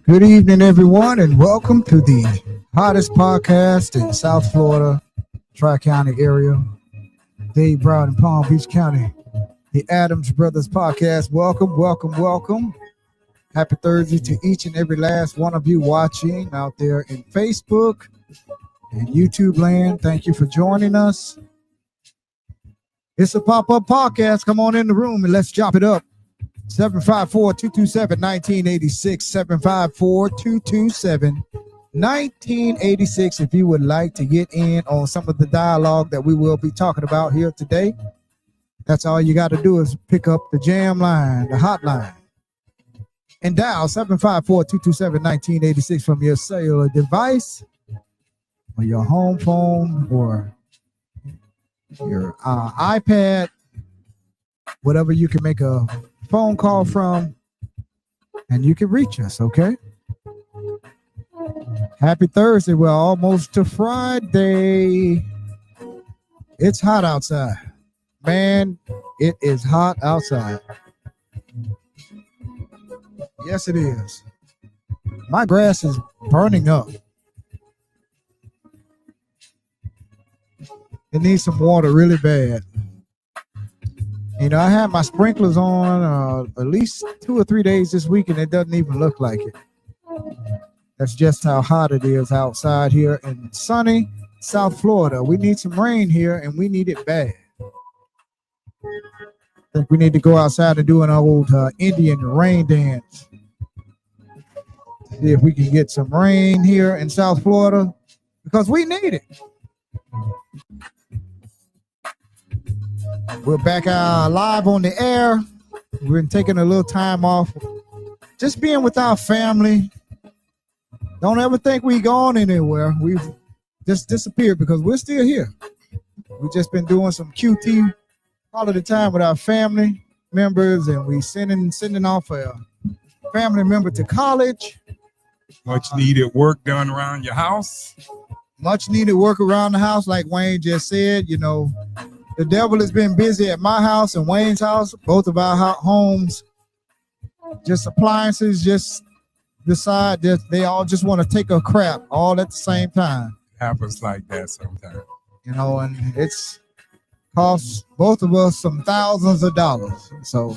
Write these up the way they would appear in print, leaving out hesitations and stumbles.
Good evening, everyone, and welcome to the hottest podcast in South Florida, Tri-County area, Dade, Broward, and Palm Beach County, the Adams Brothers Podcast. Welcome, welcome, welcome. Happy Thursday to each and every last one of you watching out there in Facebook and YouTube land. Thank you for joining us. It's a pop-up podcast. Come on in the room and let's chop it up. 754-227-1986, 754-227-1986 if you would like to get in on some of the dialogue that we will be talking about here today. That's all you got to do is pick up the jam line, the hotline, and dial 754-227-1986 from your cellular device or your home phone or your iPad, whatever you can make a phone call from, and you can reach us. Okay, happy Thursday. We're almost to Friday. It's hot outside, man. It is hot outside. Yes, it is. My grass is burning up. It needs some water really bad. You know, I had my sprinklers on at least 2 or 3 days this week, and it doesn't even look like it. That's just how hot it is outside here in sunny South Florida. We need some rain here, and we need it bad. I think we need to go outside and do an old Indian rain dance. See if we can get some rain here in South Florida, because we need it. We're back live on the air. We've been taking a little time off, just being with our family. Don't ever think we gone anywhere. We've just disappeared because we're still here. We've just been doing some QT all of the time with our family members, and we sending off a family member to college. Much needed work done around your house. Much needed work around the house, like Wayne just said. You know, the devil has been busy at my house and Wayne's house, both of our homes. Just appliances just decide that they all just want to take a crap all at the same time. Happens like that sometimes. You know, and it's costs both of us some thousands of dollars. So,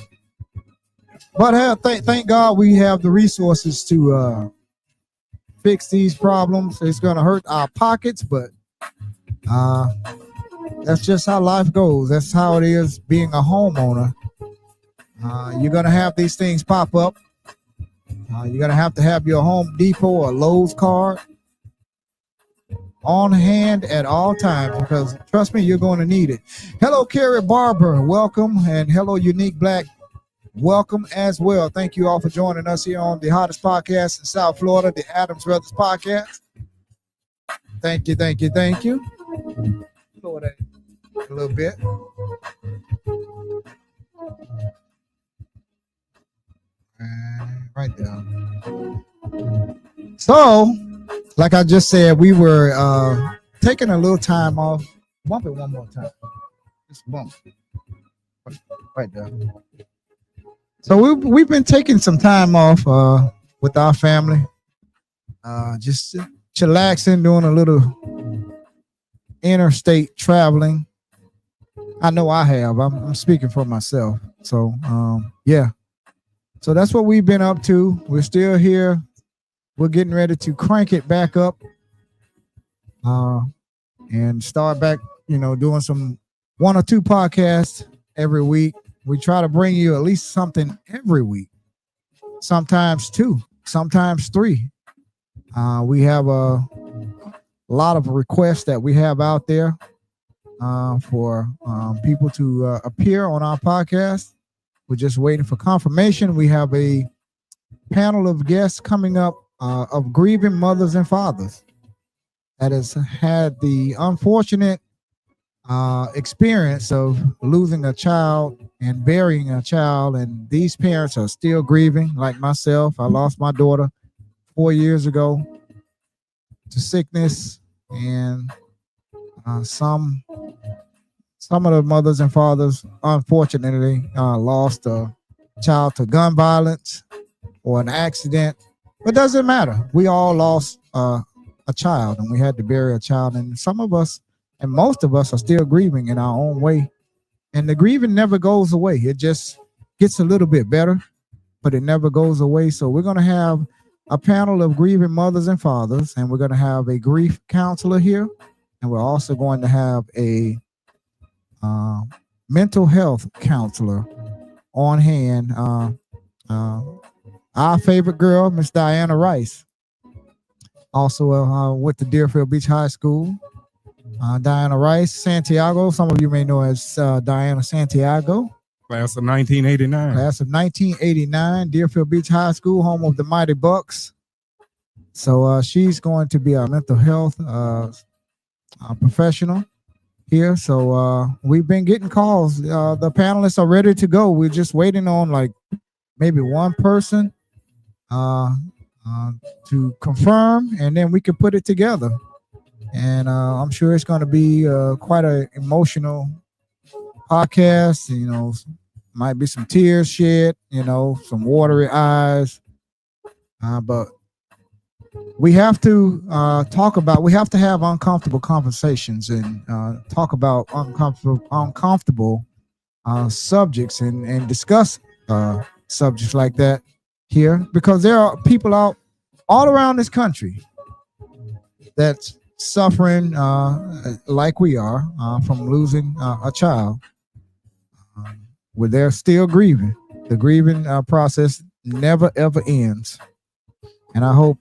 but thank God we have the resources to fix these problems. It's going to hurt our pockets, but that's just how life goes. That's how it is being a homeowner. You're going to have these things pop up. You're going to have your Home Depot or Lowe's card on hand at all times, because trust me, you're going to need it. Hello, Carrie Barber. Welcome. And hello, Unique Black. Welcome as well. Thank you all for joining us here on the hottest podcast in South Florida, the Adams Brothers Podcast. Thank you, thank you, thank you. Lower that a little bit. Right there. So, like I just said, we were taking a little time off. Bump it one more time. Just bump. Right there. So we've been taking some time off with our family, just chillaxing, doing a little interstate traveling. I know I have. I'm speaking for myself. So yeah. So that's what we've been up to. We're still here. We're getting ready to crank it back up and start back, doing some 1 or 2 podcasts every week. We try to bring you at least something every week, sometimes 2, sometimes 3. We have a lot of requests that we have out there for people to appear on our podcast. We're just waiting for confirmation. We have a panel of guests coming up of grieving mothers and fathers that has had the unfortunate experience of losing a child and burying a child. And these parents are still grieving, like myself. I lost my daughter 4 years ago to sickness, and some of the mothers and fathers unfortunately lost a child to gun violence or an accident. But doesn't matter. We all lost a child, and we had to bury a child. And some of us, and most of us, are still grieving in our own way. And the grieving never goes away. It just gets a little bit better, but it never goes away. So we're going to have a panel of grieving mothers and fathers, and we're going to have a grief counselor here. And we're also going to have a mental health counselor on hand. Our favorite girl, Miss Diana Rice, also went to Deerfield Beach High School. Diana Rice Santiago, some of you may know as Diana Santiago. Class of 1989. Class of 1989, Deerfield Beach High School, home of the Mighty Bucks. So she's going to be our mental health professional here. So we've been getting calls. The panelists are ready to go. We're just waiting on like maybe one person to confirm, and then we can put it together. And I'm sure it's going to be quite an emotional podcast. Might be some tears shed, some watery eyes. But we have to we have to have uncomfortable conversations and talk about uncomfortable subjects and discuss subjects like that here, because there are people out all around this country that's suffering like we are from losing a child, where they're still grieving. The grieving process never ever ends. And I hope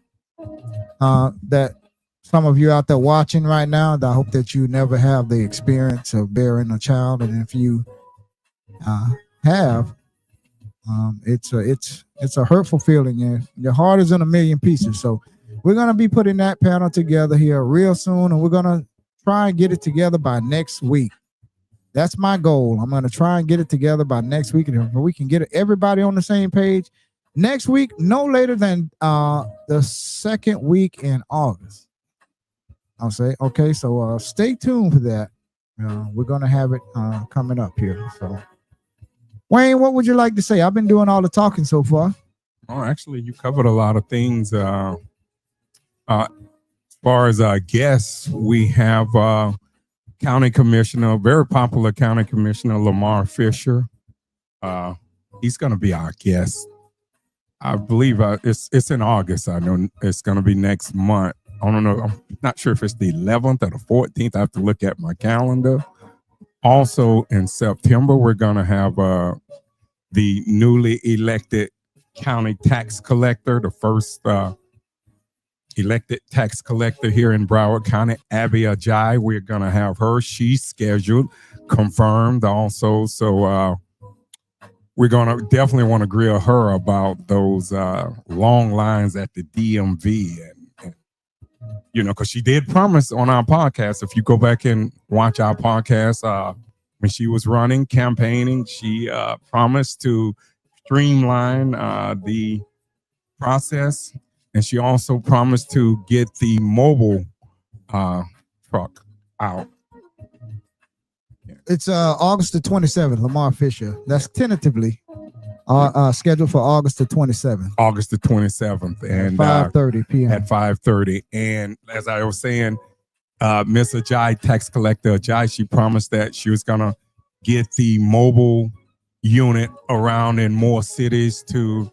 that some of you out there watching right now, I hope that you never have the experience of burying a child. And if you have, it's a hurtful feeling. Your heart is in a million pieces. So we're going to be putting that panel together here real soon, and we're going to try and get it together by next week. That's my goal. I'm going to try and get it together by next week, and if we can get everybody on the same page next week, no later than the second week in August. I'll say, okay, so stay tuned for that. We're going to have it coming up here. So, Wayne, what would you like to say? I've been doing all the talking so far. Oh, actually, you covered a lot of things. As far as guests, we have County Commissioner, very popular County Commissioner Lamar Fisher. He's going to be our guest. I believe it's in August. I know it's going to be next month. I don't know. I'm not sure if it's the 11th or the 14th. I have to look at my calendar. Also in September, we're going to have the newly elected county tax collector, the first elected tax collector here in Broward County, Abby Ajay. We're going to have her. She's scheduled, confirmed also. So we're going to definitely want to grill her about those long lines at the DMV. And because she did promise on our podcast, if you go back and watch our podcast, when she was running, campaigning, she promised to streamline the process. And she also promised to get the mobile truck out. It's August the 27th, Lamar Fisher. That's tentatively scheduled for August the 27th. August the 27th. And 5:30 p.m. At 5:30. And as I was saying, Miss Ajay, tax collector Ajay, she promised that she was gonna get the mobile unit around in more cities to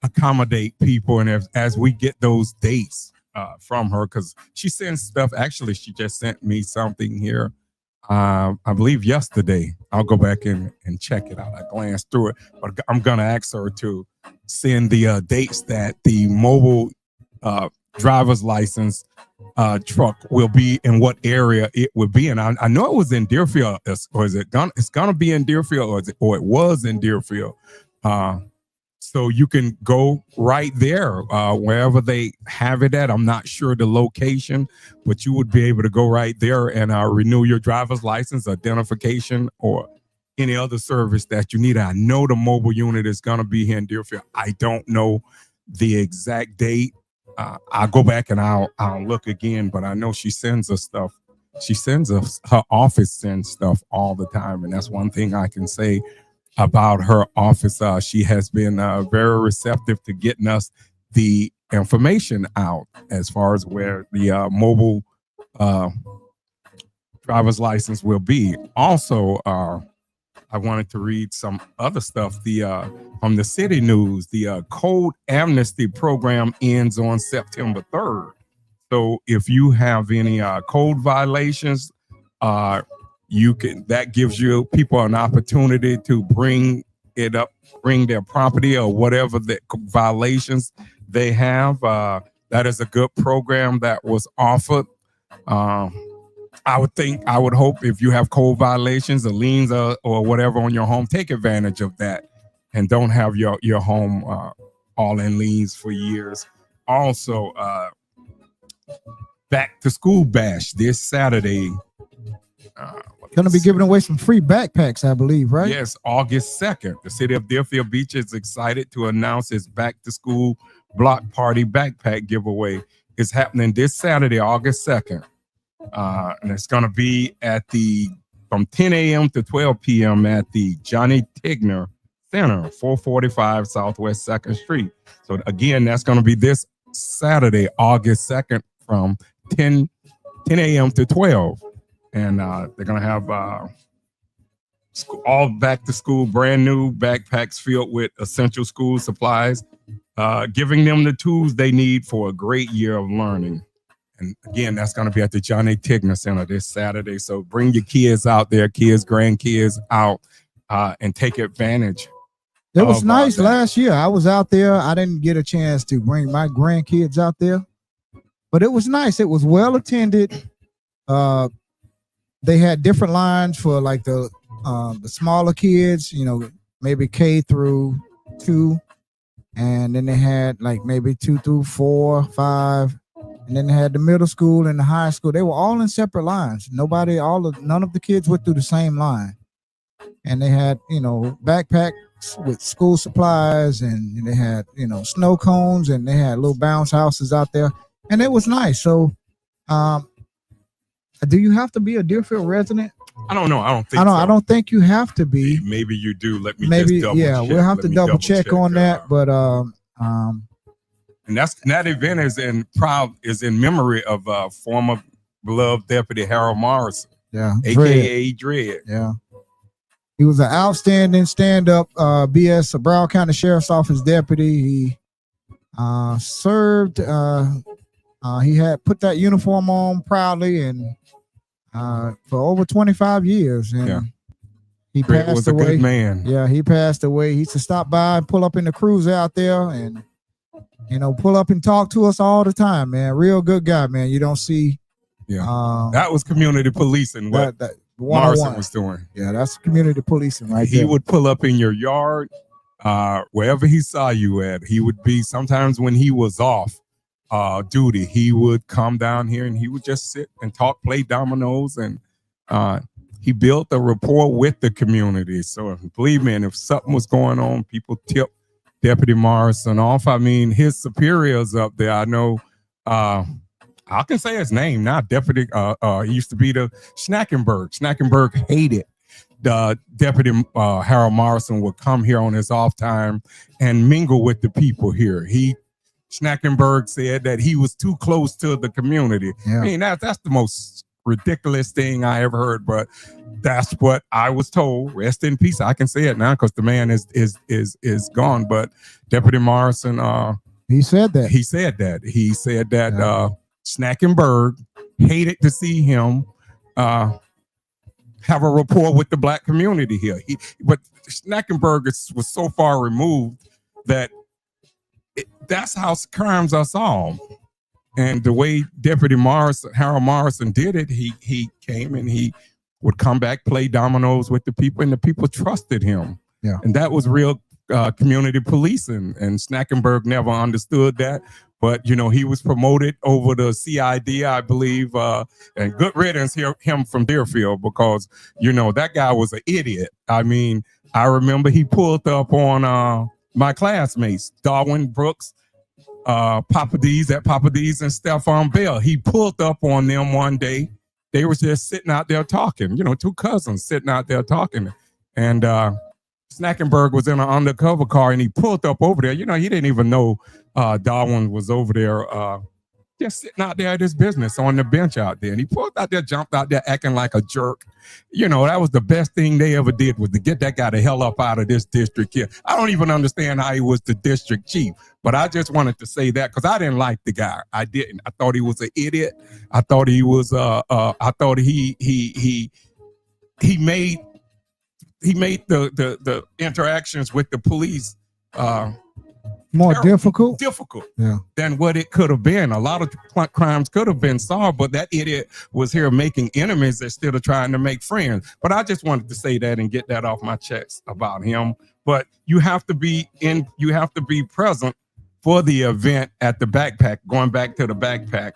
accommodate people. And as we get those dates from her, because she sends stuff. Actually, she just sent me something here. I believe yesterday. I'll go back and check it out. I glanced through it, but I'm gonna ask her to send the dates that the mobile driver's license truck will be in what area it would be in. I know it was in Deerfield, or is it gonna? It's gonna be in Deerfield, or it was in Deerfield. So you can go right there, wherever they have it at. I'm not sure the location, but you would be able to go right there and renew your driver's license, identification, or any other service that you need. I know the mobile unit is going to be here in Deerfield. I don't know the exact date. I'll go back and I'll look again, but I know she sends us stuff. She sends us, her office sends stuff all the time. And that's one thing I can say about her office. She has been very receptive to getting us the information out as far as where the mobile driver's license will be. Also, I wanted to read some other stuff. From the City News, the Code Amnesty program ends on September 3rd. So if you have any code violations, that gives you people an opportunity to bring it up, bring their property or whatever the violations they have. That is a good program that was offered. I would hope if you have code violations or liens or whatever on your home, take advantage of that and don't have your home all in liens for years. Also, back to school bash this Saturday. Going to be giving away some free backpacks, I believe, right? Yes, August 2nd. The city of Deerfield Beach is excited to announce its back to school block party backpack giveaway. It's happening this Saturday, August 2nd. And it's going to be from 10 a.m. to 12 p.m. at the Johnny Tigner Center, 445 Southwest 2nd Street. So again, that's going to be this Saturday, August 2nd from 10 a.m. to 12. And they're going to have all back to school, brand new backpacks filled with essential school supplies, giving them the tools they need for a great year of learning. And again, that's going to be at the Johnny Tigner Center this Saturday. So bring your kids out there, kids, grandkids out, and take advantage. It was nice last year. I was out there. I didn't get a chance to bring my grandkids out there, but it was nice. It was well attended. They had different lines for like the smaller kids, maybe K through 2, and then they had like maybe 2 through 4, 5, and then they had the middle school and the high school. They were all in separate lines. None of the kids went through the same line, and they had backpacks with school supplies, and they had snow cones, and they had little bounce houses out there, and it was nice. So, do you have to be a Deerfield resident? I don't know. I don't think so. I don't think you have to be. Maybe you do. Let me just double check. We'll have to double check on that. But and that event is in memory of former beloved Deputy Harold Morrison. Yeah, aka Dread. Yeah, he was an outstanding stand-up BS Broward County Sheriff's Office deputy. He served. He had put that uniform on proudly and for over 25 years. And he passed away. A good man. Yeah, he passed away. He used to stop by and pull up in the cruiser out there and, pull up and talk to us all the time, man. Real good guy, man. You don't see. Yeah. That was community policing. What Morrison was doing. Yeah, that's community policing right there. He would pull up in your yard, wherever he saw you at. He would be, sometimes when he was off duty, he would come down here and he would just sit and talk, play dominoes, and he built a rapport with the community. So believe me, and if something was going on, people tipped Deputy Morrison off. I mean, his superiors up there, I know, I can say his name now, Deputy, he used to be the Schnackenberg. Schnackenberg hated the Deputy Harold Morrison would come here on his off time and mingle with the people here. He Schnackenberg said that he was too close to the community. Yeah. I mean, that's the most ridiculous thing I ever heard, but that's what I was told. Rest in peace. I can say it now because the man is gone. But Deputy Morrison, he said that. He said that. Yeah. Schnackenberg hated to see him have a rapport with the black community here. But Schnackenberg was so far removed that that's how crimes are solved. And the way Deputy Harold Morrison did it, he came and he would come back, play dominoes with the people, and the people trusted him. Yeah. And that was real community policing. And Schnackenberg never understood that. But, you know, he was promoted over the CID, I believe, and good riddance him from Deerfield because, you know, that guy was an idiot. I mean, I remember he pulled up on my classmates, Darwin Brooks, Papa D's, and Stephon Bell. He pulled up on them one day. They were just sitting out there talking, you know, two cousins sitting out there talking. And Schnackenberg was in an undercover car and he pulled up over there. You know, he didn't even know Darwin was over there just sitting out there at his business on the bench out there. And he pulled out there, jumped out there acting like a jerk. You know, that was the best thing they ever did was to get that guy the hell up out of this district here. I don't even understand how he was the district chief, but I just wanted to say that because I didn't like the guy. I didn't. I thought he was an idiot. I thought he was I thought he made the interactions with the police more difficult than what it could have been. A lot of crimes could have been solved, but that idiot was here making enemies instead of trying to make friends. But I just wanted to say that and get that off my chest about him. But you have to be present for the event at the backpack. Going back to the backpack,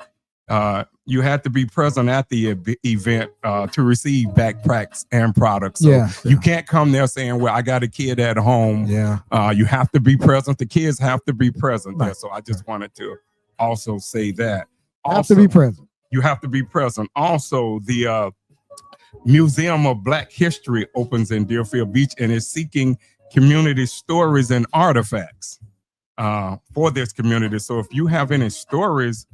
you had to be present at the event to receive backpacks and products. So you can't come there saying, well, I got a kid at home. You have to be present. The kids have to be present there. So I just wanted to also say that. Also, have to be present. You have to be present. Also, the Museum of Black History opens in Deerfield Beach and is seeking community stories and artifacts for this community. So if you have any stories,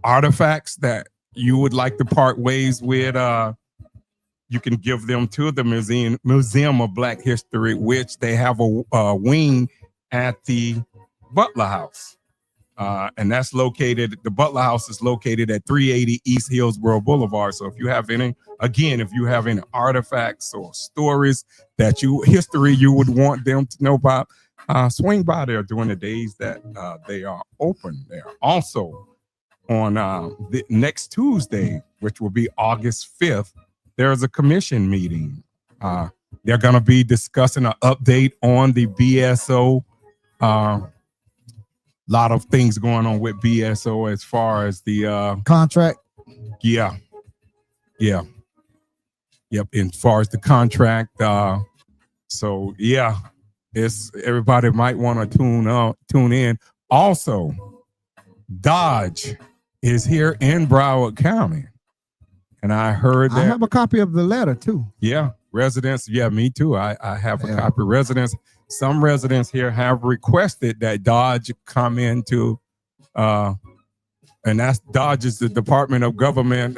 artifacts that you would like to part ways with, you can give them to the Museum of Black History, which they have a wing at the Butler House. And that's located, the Butler House is located at 380 East Hillsborough Boulevard. So if you have any artifacts or stories that history you would want them to know about, swing by there during the days that they are open there. Also, on the next Tuesday, which will be August 5th, there's a commission meeting. They're going to be discussing an update on the BSO. Lot of things going on with BSO as far as the contract. Yep. As far as the contract, so yeah, it's everybody might want to tune in. Also, Dodge is here in Broward County, and I heard that I have a copy of the letter too. Yeah, residents. Yeah, me too. I have a copy. Some residents here have requested that Dodge come into, and that's Dodge is the Department of Government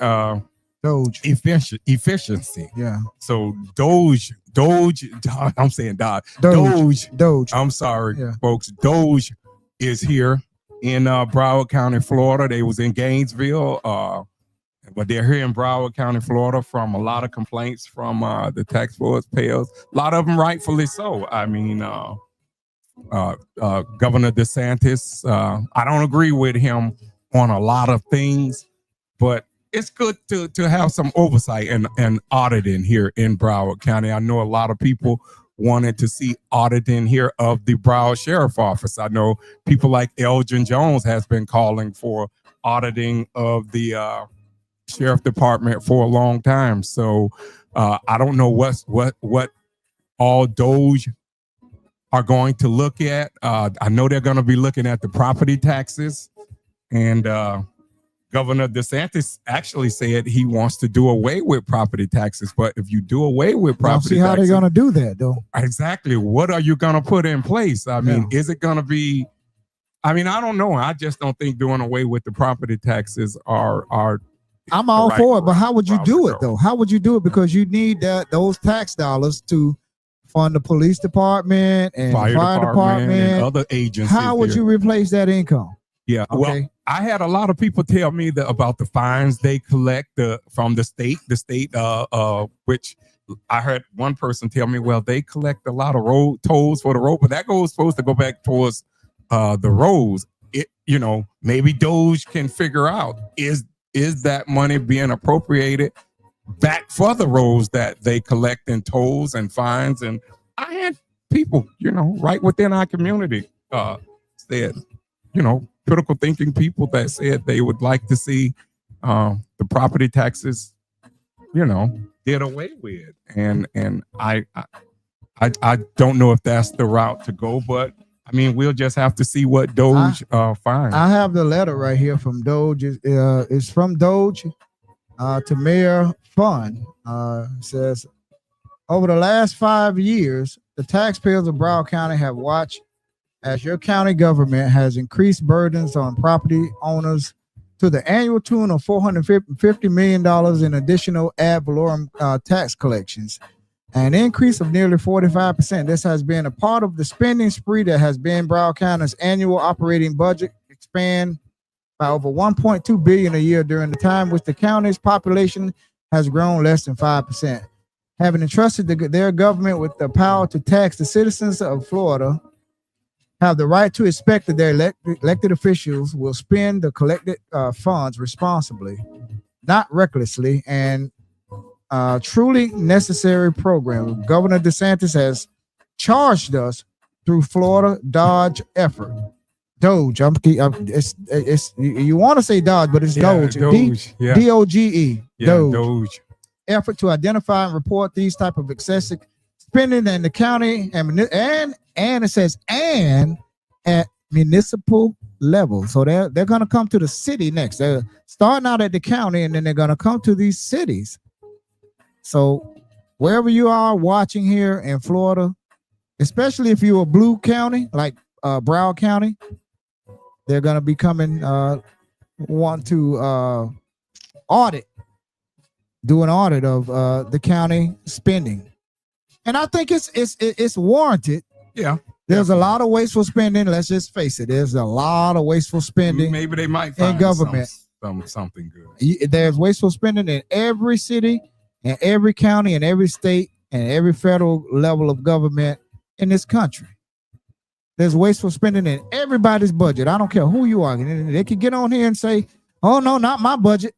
Doge efficiency. Yeah. So Doge. I'm saying Dodge. Doge. I'm sorry, folks. Doge is here in Broward County, Florida. They was in Gainesville, but they're here in Broward County, Florida, from a lot of complaints from the taxpayers. A lot of them rightfully so. I mean, Governor DeSantis, I don't agree with him on a lot of things, but it's good to have some oversight and auditing here in Broward County. I know a lot of people wanted to see auditing here of the Broward Sheriff Office. I know people like Elgin Jones has been calling for auditing of the Sheriff Department for a long time. So I don't know what all Doge are going to look at. I know they're going to be looking at the property taxes, and Governor DeSantis actually said he wants to do away with property taxes. But if you do away with property taxes, how they're going to do that, though. Exactly. What are you going to put in place? I mean, is it going to be I mean, I don't know. I just don't think doing away with the property taxes are I'm all right for it, but how would you route do to it go. though? How would you do it? Because you need those tax dollars to fund the police department and fire the fire department and department. other agencies. How would you replace that income? Yeah. Well, Okay. I had a lot of people tell me about the fines they collect from the state, which I heard one person tell me, well, they collect a lot of road tolls for the road, but that goes supposed to go back towards the roads. Maybe Doge can figure out is that money being appropriated back for the roads that they collect in tolls and fines. And I had people, right within our community said, critical thinking people that said they would like to see the property taxes, did away with. And I don't know if that's the route to go, but I mean, we'll just have to see what Doge finds. I have the letter right here from Doge. It's from Doge to Mayor Fund. It says, over the last 5 years, the taxpayers of Broward County have watched as your county government has increased burdens on property owners to the annual tune of $450 million in additional ad valorem tax collections, an increase of nearly 45%. This has been a part of the spending spree that has been Broward County's annual operating budget expand by over $1.2 billion a year during the time which the county's population has grown less than 5%. Having entrusted their government with the power to tax, the citizens of Florida have the right to expect that their elected officials will spend the collected funds responsibly, not recklessly, and truly necessary program. Governor DeSantis has charged us through Florida Doge effort. Doge. You want to say Doge, but it's Doge. Doge. D-O-G-E. Doge. Effort to identify and report these type of excessive spending in the county and it says and at municipal level. So they're going to come to the city next. They're starting out at the county and then they're going to come to these cities. So wherever you are watching here in Florida, especially if you're a blue county like Broward County, they're going to be coming want to do an audit of the county spending. And I think it's warranted. Yeah. There's a lot of wasteful spending. Let's just face it. There's a lot of wasteful spending. Maybe they might find in government. Something good. There's wasteful spending in every city, in every county, in every state, and every federal level of government in this country. There's wasteful spending in everybody's budget. I don't care who you are. They can get on here and say, "Oh no, not my budget."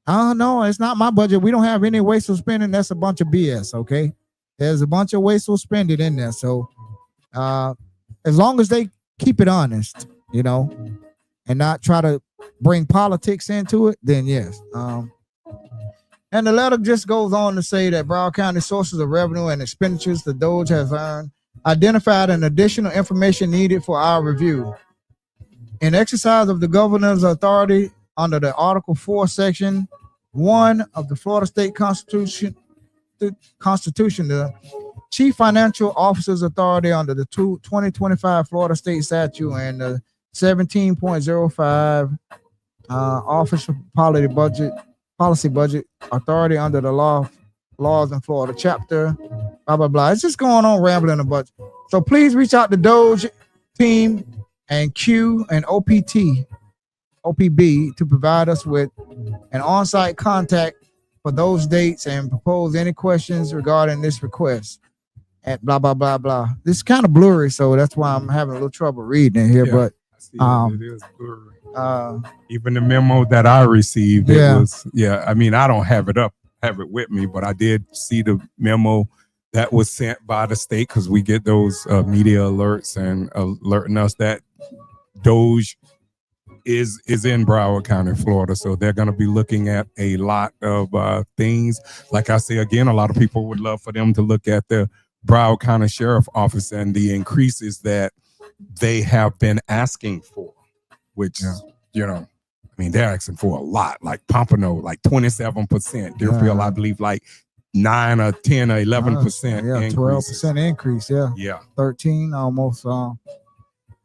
Oh no, it's not my budget. We don't have any wasteful spending. That's a bunch of BS. Okay. There's a bunch of wasteful spending in there. So as long as they keep it honest, and not try to bring politics into it, then yes. And the letter just goes on to say that Broward County sources of revenue and expenditures the Doge has earned identified an additional information needed for our review. In exercise of the governor's authority under the Article 4, Section 1 of the Florida State Constitution, the Chief Financial Officer's authority under the 2025 Florida State Statute and the 17.05 Office of Policy Budget Authority under the laws in Florida, chapter, blah, blah, blah. It's just going on rambling a bunch. So please reach out to Doge team and Q and OPB to provide us with an on-site contact for those dates and propose any questions regarding this request at blah, blah, blah, blah. This is kind of blurry, so that's why I'm having a little trouble reading it here, but it is blurry. Even the memo that I received, I mean, I don't have it with me, but I did see the memo that was sent by the state because we get those media alerts and alerting us that Doge is in Broward County, Florida. So they're going to be looking at a lot of things. Like I say, again, a lot of people would love for them to look at the Broward County Sheriff Office and the increases that they have been asking for, which, I mean, they're asking for a lot, like Pompano, like 27%. Deerfield, I believe, like 9 or 10 or 11%. 12% increase. Yeah. 13 almost.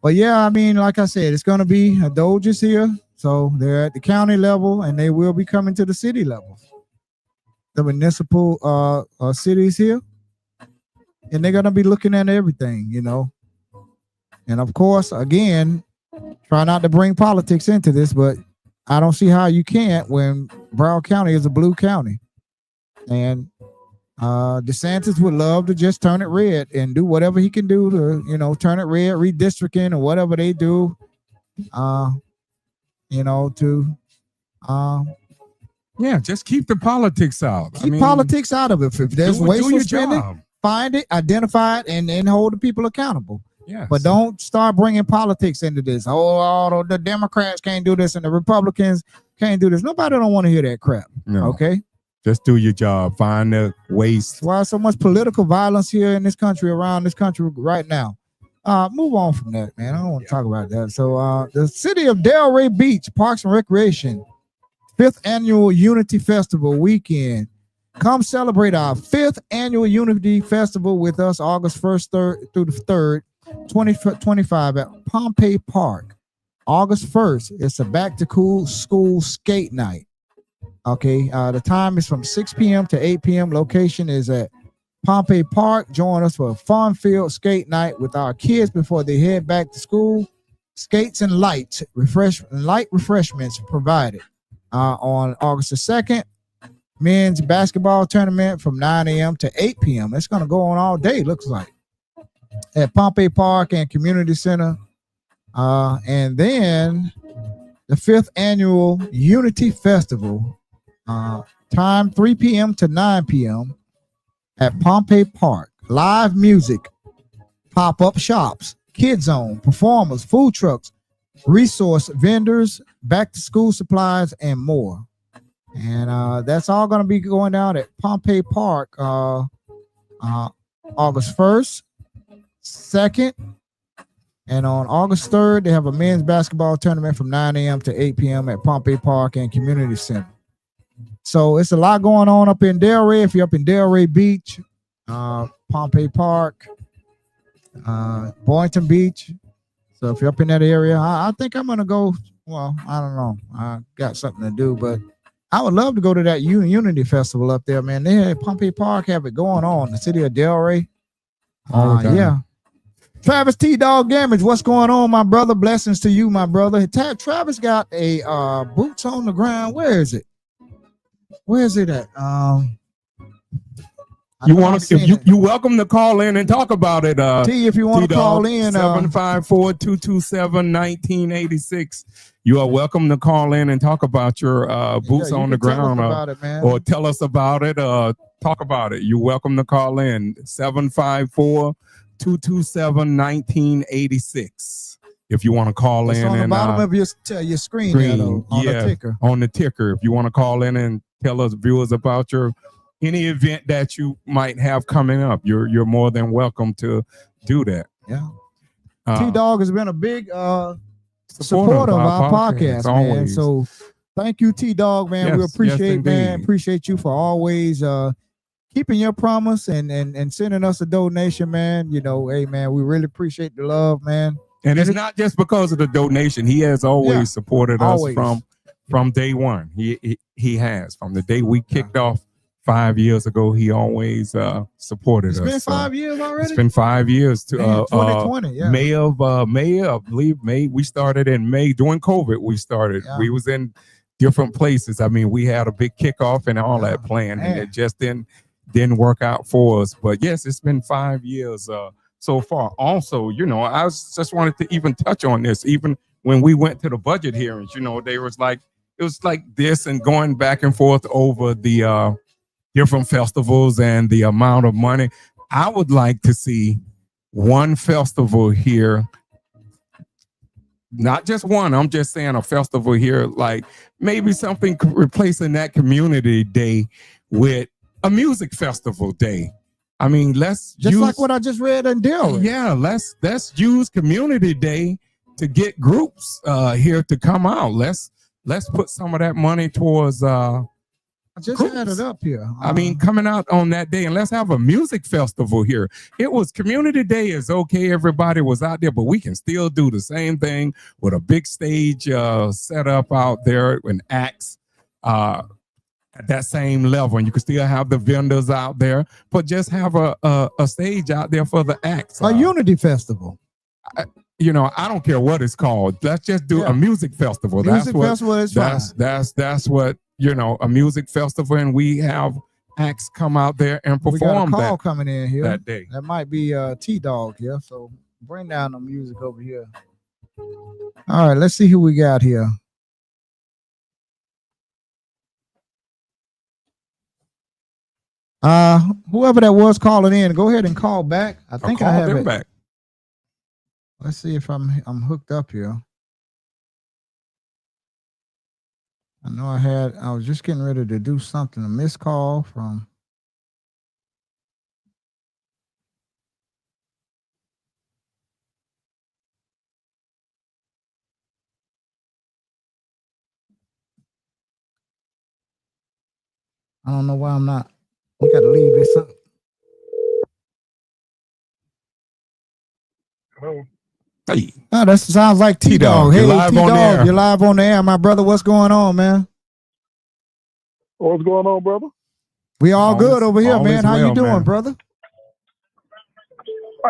But yeah, I mean, like I said, it's going to be a Doges here. So they're at the county level and they will be coming to the city level, the municipal cities here. And they're going to be looking at everything, you know. And of course, again, try not to bring politics into this, but I don't see how you can't when Broward County is a blue county. And DeSantis would love to just turn it red and do whatever he can do to, you know, turn it red, redistricting or whatever they do, you know, to Yeah, just keep the politics out. keep politics out of it. If there's do wasteful your spending, job. find it, identify it, and hold the people accountable. Yes. But don't start bringing politics into this. Oh, the Democrats can't do this and the Republicans can't do this. Nobody don't want to hear that crap. No. Okay. Just do your job. Find the waste. That's why so much political violence here in this country, around this country right now. Move on from that, man. I don't want to talk about that. So the city of Delray Beach Parks and Recreation 5th annual Unity Festival weekend. Come celebrate our 5th annual Unity Festival with us August 1st 3rd through the 3rd, 2025 at Pompey Park. August 1st, it's a back to school skate night. Okay, the time is from 6 p.m. to 8 p.m. Location is at Pompey Park. Join us for a fun-filled skate night with our kids before they head back to school. Skates and light refreshments provided. On August the 2nd, men's basketball tournament from 9 a.m. to 8 p.m. It's going to go on all day, looks like, at Pompey Park and Community Center. And then the 5th annual Unity Festival. Time 3 p.m. to 9 p.m. at Pompey Park. Live music, pop-up shops, kid zone, performers, food trucks, resource vendors, back-to-school supplies, and more. And that's all going to be going down at Pompey Park August 1st, 2nd, and on August 3rd, they have a men's basketball tournament from 9 a.m. to 8 p.m. at Pompey Park and Community Center. So it's a lot going on up in Delray. If you're up in Delray Beach, Pompey Park, Boynton Beach. So if you're up in that area, I think I'm going to go. Well, I don't know. I got something to do, but I would love to go to that Unity Festival up there, man. They at Pompey Park have it going on. The city of Delray. Yeah. Travis T. Dog Gamage, what's going on, my brother? Blessings to you, my brother. Travis got a boots on the ground. Where is it? Where is it at? You're welcome to call in and talk about it. T, if you want to call in, 754-227-1986. You are welcome to call in and talk about your boots on the ground, or tell us about it. Talk about it. You're welcome to call in 754-227-1986. If you want to call in, on the bottom of your screen there, though, on the ticker. On the ticker. If you want to call in and tell us viewers about any event that you might have coming up, you're more than welcome to do that. Yeah. T-Dog has been a big supporter of our podcast, man. Always. So thank you, T-Dog, man. Yes, we appreciate, yes, appreciate you for always keeping your promise and sending us a donation, man. You know, hey, man, we really appreciate the love, man. And it's not just because of the donation. He has always supported us from day one. He has, from the day we kicked off 5 years ago. He always supported us. It's been 5 years already. It's been 5 years to 2020. Yeah, May, I believe May. We started in May during COVID. We started. Yeah. We was in different places. I mean, we had a big kickoff and all that plan, and it just didn't work out for us. But yes, it's been 5 years so far. Also, you know, I just wanted to even touch on this. Even when we went to the budget hearings, you know, it was like this and going back and forth over the different festivals and the amount of money. I would like to see one festival here, not just one. I'm just saying a festival here, like maybe something replacing that community day with a music festival day. I mean, let's just use, like what I just read in Delray. Yeah, let's use community day to get groups here to come out. Let's put some of that money towards I just groups. had it up here. I mean, coming out on that day, and let's have a music festival here. It was Community Day is okay. Everybody was out there, but we can still do the same thing with a big stage set up out there and acts at that same level. And you can still have the vendors out there, but just have a stage out there for the acts. A unity festival. You know, I don't care what it's called. Let's just do a music festival. Music festival is fine. That's what, you know, a music festival, and we have acts come out there and We got a perform call coming in here. that day. That might be T-Dog here. So bring down the music over here. All right, let's see who we got here. Whoever that was calling in, go ahead and call back. I think I have it back. Let's see if I'm hooked up here. I know I was just getting ready to do something, a missed call from. I don't know why I'm not. We got to leave this up. Hello. Hey, Oh, that sounds like T-Dog. T-Dog, Hey, you're live on the T-Dog, air. you're live on the air, my brother. What's going on, man? What's going on, brother? We all Always- good over here, always man. How you well, doing, man. brother?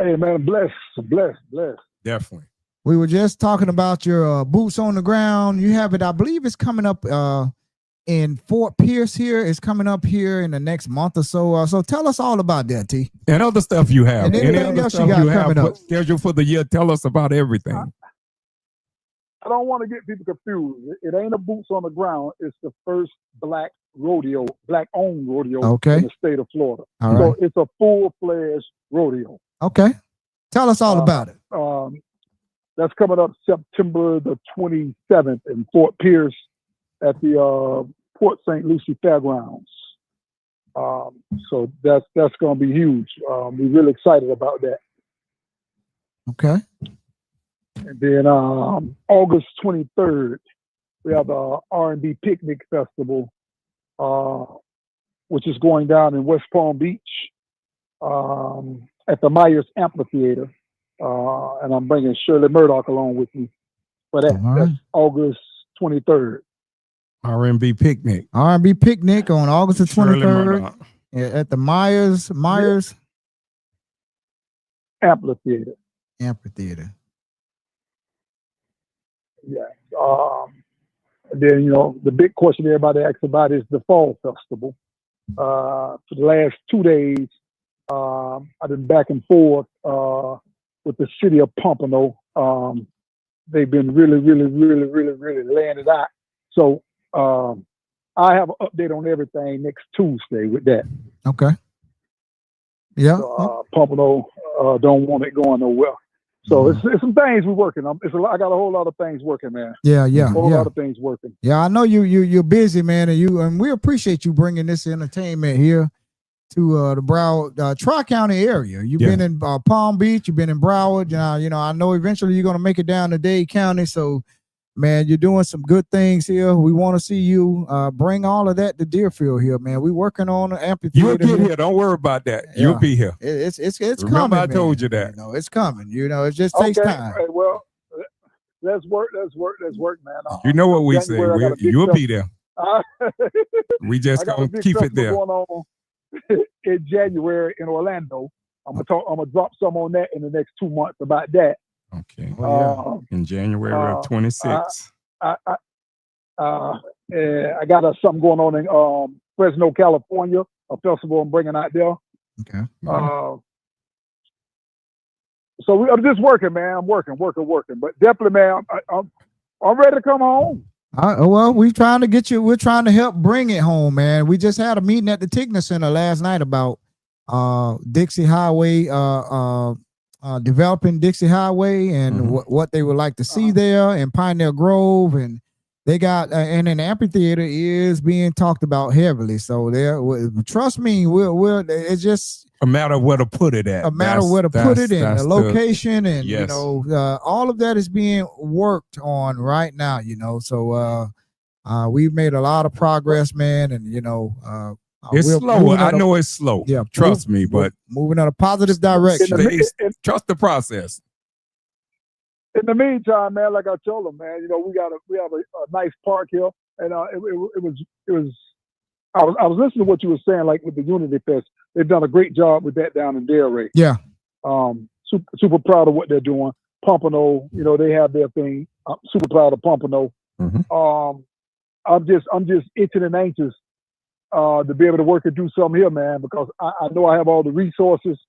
Hey, man, bless. definitely. We were just talking about your boots on the ground. You have it, I believe it's coming up in Fort Pierce here. It's coming up here in the next month or so. So tell us all about that, T. And other stuff you have. And Any anything other else you stuff got you have coming up? scheduled for the year? Tell us about everything. I don't want to get people confused. It ain't a boots on the ground. It's the first black owned rodeo Okay. in the state of Florida. All right. So it's a full-fledged rodeo. Okay. Tell us all about it. That's coming up September the 27th in Fort Pierce at the Port St. Lucie Fairgrounds. So that's going to be huge. We're really excited about that. Okay. And then August 23rd, we have the R&B Picnic Festival, which is going down in West Palm Beach at the Myers Amphitheater. And I'm bringing Shirley Murdoch along with me for that. All right. That's August 23rd. R&B picnic. R&B picnic on August the Shirley 23rd Murdoch. at the Myers Amphitheater. Amphitheater. Yeah. And then, you know, the big question everybody asks about is the Fall Festival. For the last 2 days, I've been back and forth with the city of Pompano. They've been really laying it out. So I have an update on everything next Tuesday with that. Okay. Yeah. Pompano don't want it going nowhere. So it's some things we're working on. I got a whole lot of things working, man. Yeah. A whole lot of things working. Yeah, I know you're busy, man, and we appreciate you bringing this entertainment here to the Broward Tri-County area. You've been in Palm Beach, you've been in Broward. You know, I know eventually you're gonna make it down to Dade County. So, man, you're doing some good things here. We want to see you bring all of that to Deerfield here, man. We working on an amphitheater. You'll get here. Don't worry about that. Yeah. You'll be here. It's Remember coming. I told man. you that. You know, it's coming. You know, it just takes time. Okay, well, let's work, man. You know what we say. January, I got a big You'll be there. We I just got a gonna big keep it festival there. going on in January in Orlando. I'm gonna drop some on that in the next 2 months about that. Okay. Oh, In January of 26. I got something going on in Fresno, California, a festival I'm bringing out there. Okay. So I'm just working, man. I'm working. But definitely, man, I'm ready to come home. Well, we're trying to get you. We're trying to help bring it home, man. We just had a meeting at the Tigner Center last night about Dixie Highway, developing Dixie Highway and what they would like to see there in Pioneer Grove, and they got and an amphitheater is being talked about heavily. So there, trust me, we'll. It's just A matter of where to put it at. a matter of where to put it in, the location, and you Yes. know, all of that is being worked on right now. You know, so We've made a lot of progress, man, and It's we're slow. moving I at a- know it's slow. Yeah, Trust me, but moving in a positive direction. trust the process. In the meantime, man, like I told them, man, we have a nice park here, and it was. I was listening to what you were saying, like with the Unity Fest. They've done a great job with that down in Delray. Yeah. Super proud of what they're doing. Pompano, they have their thing. I'm super proud of Pompano. Mhm. I'm just itching and anxious to be able to work and do something here, man, because I know I have all the resources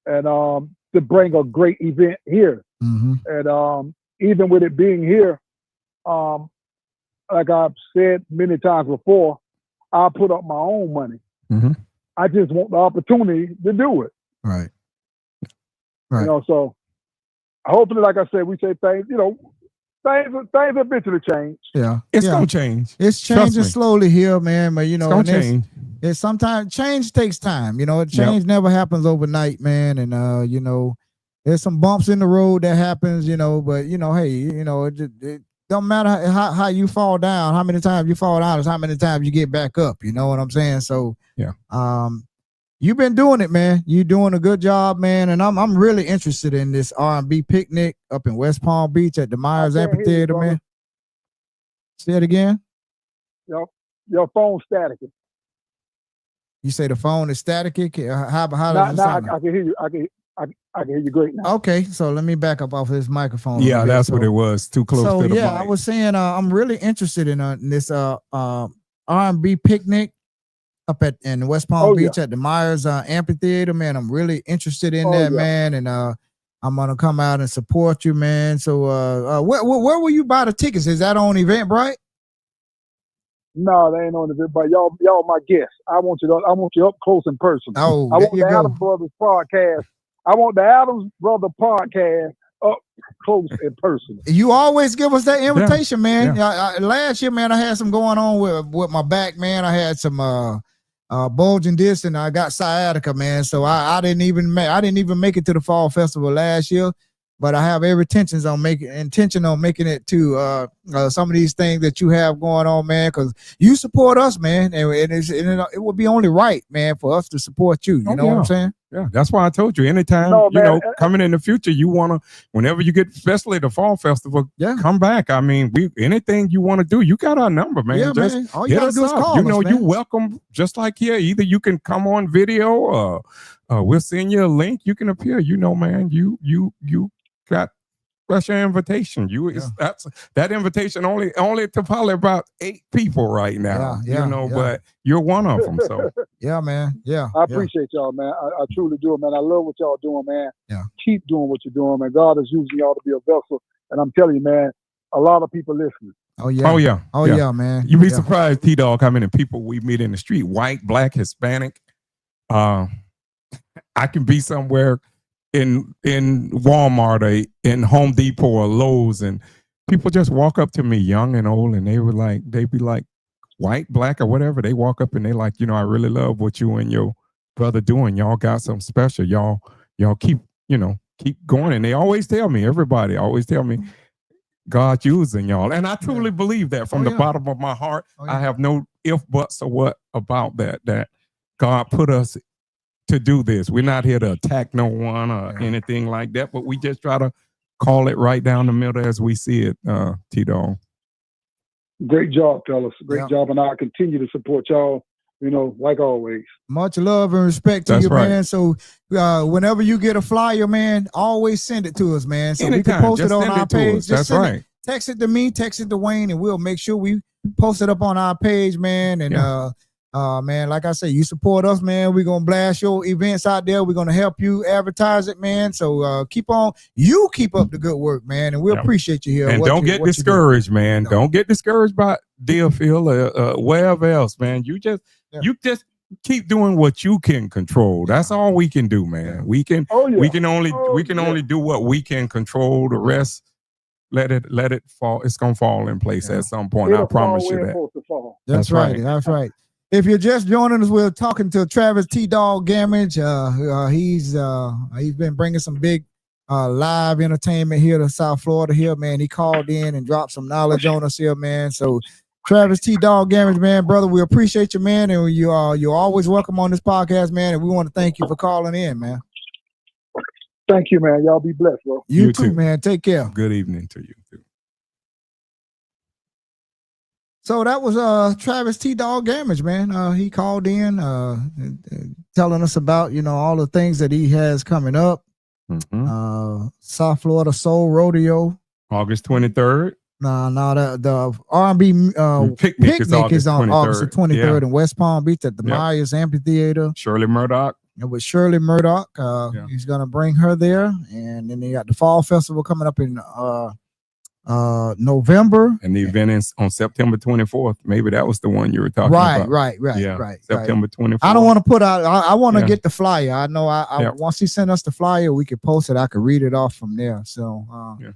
and to bring a great event here. Mm-hmm. And even with it being here, like I've said many times before, I put up my own money. Mm-hmm. I just want the opportunity to do it. Right. So hopefully, like I said, we say things, things eventually change. Yeah. It's gonna change. It's Trust changing me. slowly here, man. But It's gonna change. It's sometimes change takes time. Change never happens overnight, man. And there's some bumps in the road that happens, but hey, it don't matter how you fall down, how many times you fall down is how many times you get back up. You know what I'm saying? So yeah. You've been doing it, man. You're doing a good job, man. And I'm really interested in this R&B picnic up in West Palm Beach at the Myers Amphitheater, man. Say it again. Your phone's staticky. You say the phone is staticky? How does it sound? I can hear you. I can hear you great now. Okay, so let me back up off of this microphone. Yeah, that's what it was. Too close to the mic. I was saying I'm really interested in this R&B picnic up in West Palm Beach at the Myers Amphitheater, man. I'm really interested in that, man, and I'm gonna come out and support you, man. So where will you buy the tickets? Is that on Eventbrite? No, they ain't on Eventbrite. Y'all my guests. I want you up close and personal. Oh, I want the Adams Brothers podcast. I want the Adams Brother podcast up close and personal. You always give us that invitation, man. Last year, man, I had some going on with my back, man. I had some bulging disc, and I got sciatica, man. So I didn't even make it to the fall festival last year. But I have every intention on making it to some of these things that you have going on, man. Because you support us, man, and it would be only right, man, for us to support you. You know what I'm saying? Yeah, that's why I told you. Anytime coming in the future, you wanna, whenever you get, especially the fall festival, come back. I mean, anything you want to do, you got our number, man. Yeah, just man. All you gotta do is call us, man. you welcome. Just like here, either you can come on video, or we'll send you a link. You can appear. Man, you got special invitation. That invitation only to probably about 8 people right now. But you're one of them. So yeah, man. Yeah. I appreciate y'all, man. I truly do, man. I love what y'all doing, man. Yeah. Keep doing what you're doing, man. God is using y'all to be a vessel. And I'm telling you, man, a lot of people listening. Oh yeah, man. You'd be surprised, T-Dog, how many people we meet in the street, white, black, Hispanic. I can be somewhere in Walmart or in Home Depot or Lowe's, and people just walk up to me, young and old, and they'd be like white, black, or whatever. They walk up and they like, I really love what you and your brother doing. Y'all got something special. Y'all keep going. And they always tell me, everybody always tell me, God using y'all. And I truly believe that from the bottom of my heart. I have no if, buts, or what about that God put us to do this. We're not here to attack no one or anything like that, but we just try to call it right down the middle as we see it, T-Dog. Great job, fellas. Great job. And I'll continue to support y'all, like always. Much love and respect to you, man. So whenever you get a flyer, man, always send it to us, man. So we can post it on our page. That's right. Text it to me, text it to Wayne, and we'll make sure we post it up on our page, man. And man, like I say, you support us, man. We're gonna blast your events out there. We're gonna help you advertise it, man. So keep up the good work, man, and we appreciate you here. And don't get discouraged, man. No. Don't get discouraged by Deerfield or wherever else, man. You just keep doing what you can control. That's all we can do, man. We can only do what we can control. The rest, let it fall. It's gonna fall in place at some point. I promise you that. That's right. That's right. If you're just joining us, we're talking to Travis T-Dog Gamage. He's been bringing some big live entertainment here to South Florida here, man. He called in and dropped some knowledge on us here, man. So Travis T. Dog Gamage, man, brother. We appreciate you, man, and you're always welcome on this podcast, man. And we want to thank you for calling in, man. Thank you, man. Y'all be blessed, bro. You You too, too. man. Take care. Good evening to you too. So that was Travis T. Dog Gamage, man. He called in telling us about, all the things that he has coming up. Mhm. South Florida Soul Rodeo. August 23rd. The R&B Picnic is on August the 23rd Yeah. in West Palm Beach at the Yep. Myers Amphitheater. Shirley Murdoch. And with Shirley Murdoch, Yeah. he's gonna bring her there, and then they got the Fall Festival coming up in November. And the event is on September 24th. Maybe that was the one you were talking Right, about. right. September 24th. I don't want to put out. I want to Yeah. get the flyer. I know. Yeah. Once he sent us the flyer, we could post it. I could read it off from there. So, Yeah.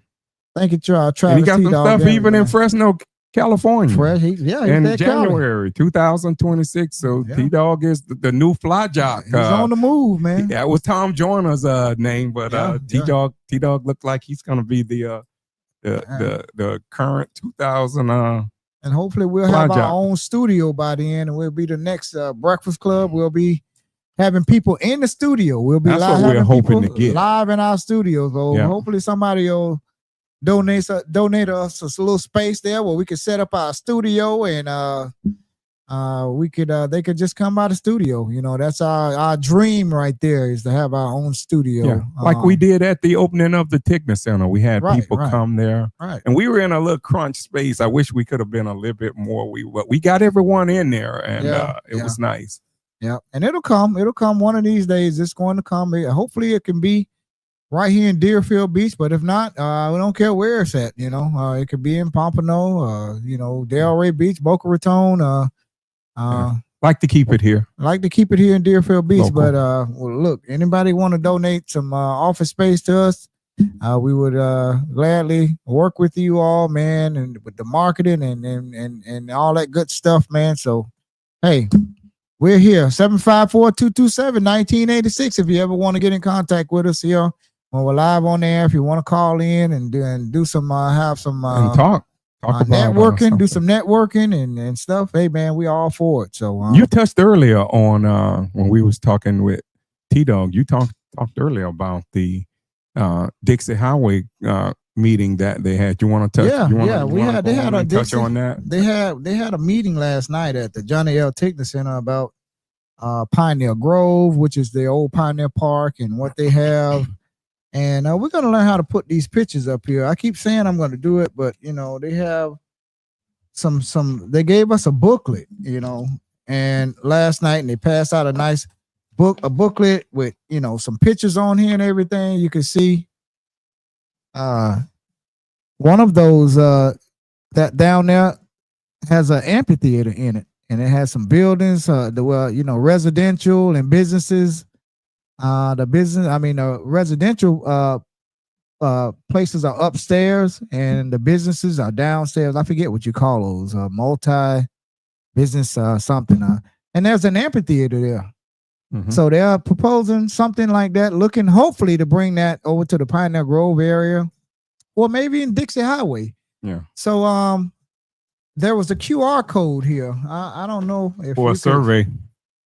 thank you, Travis. And he got T. some Dog stuff Gamage, even man. in Fresno, California. Fresh. He's in that Cali. January 2026. So Yeah. T-Dog is the new fly jock. He's on the move, man. That was Tom Joyner's name, but Yeah, T-Dog looked like he's gonna be the current 2000 And hopefully we'll Fly have our jock. own studio by the end, and we'll be the next Breakfast Club. We'll be having people in the studio. We'll be That's live, what we're having hoping people to get. live in our studio. So Yeah. hopefully somebody will donate us a little space there where we could set up our studio, and they could just come by the studio. That's our dream right there, is to have our own studio. Yeah, like we did at the opening of the Tigner Center. We had Right, people right. come there, Right. and we were in a little crunch space. I wish we could have been a little bit more. But we got everyone in there, and it was nice. Yeah, and it'll come. It'll come one of these days. It's going to come. Hopefully, it can be right here in Deerfield Beach. But if not, we don't care where it's at. It could be in Pompano. Delray Beach, Boca Raton. Like to keep it here. Like to keep it here in Deerfield Beach. Local. But look, anybody want to donate some office space to us? We would gladly work with you all, man, and with the marketing and all that good stuff, man. So, hey. We're here, 754-227-1986. If you ever want to get in contact with us here when we're live on air, if you want to call in and do some, have some And talk about networking, do something. some networking and stuff. Hey, man, we all for it. So You touched earlier on when we was talking with T-Dog. You talked earlier about the Dixie Highway meeting that they had. You want to touch? They had a touch on that. They had a meeting last night at the Johnny L. Tigner Center about Pioneer Grove, which is the old Pioneer Park, and what they have. And we're gonna learn how to put these pictures up here. I keep saying I'm gonna do it, but they have some. They gave us a booklet, and last night, and they passed out a nice booklet with some pictures on here and everything. You can see. One of those that down there has an amphitheater in it, and it has some buildings, residential and businesses. The residential places are upstairs, and the businesses are downstairs. I forget what you call those, multi business something. And there's an amphitheater there. Mhm. So they are proposing something like that, looking hopefully to bring that over to the Pioneer Grove area, or maybe in Dixie Highway. Yeah. So there was a QR code here. I don't know if For a survey.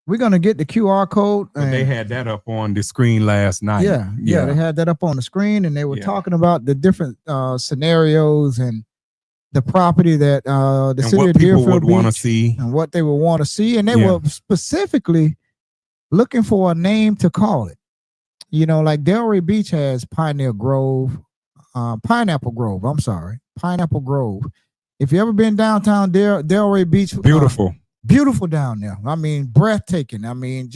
We're gonna get the QR code. But they had that up on the screen last night. Yeah, they had that up on the screen, and they were Yeah. talking about the different scenarios and the property that the And city what of people Deerfield would want to Beach see. and what they would want to see, and they Yeah. were specifically looking for a name to call it. Like Delray Beach has Pioneer Grove, Pineapple Grove. I'm sorry, Pineapple Grove. If you ever been downtown Delray Beach, beautiful down there. I mean, breathtaking. I mean,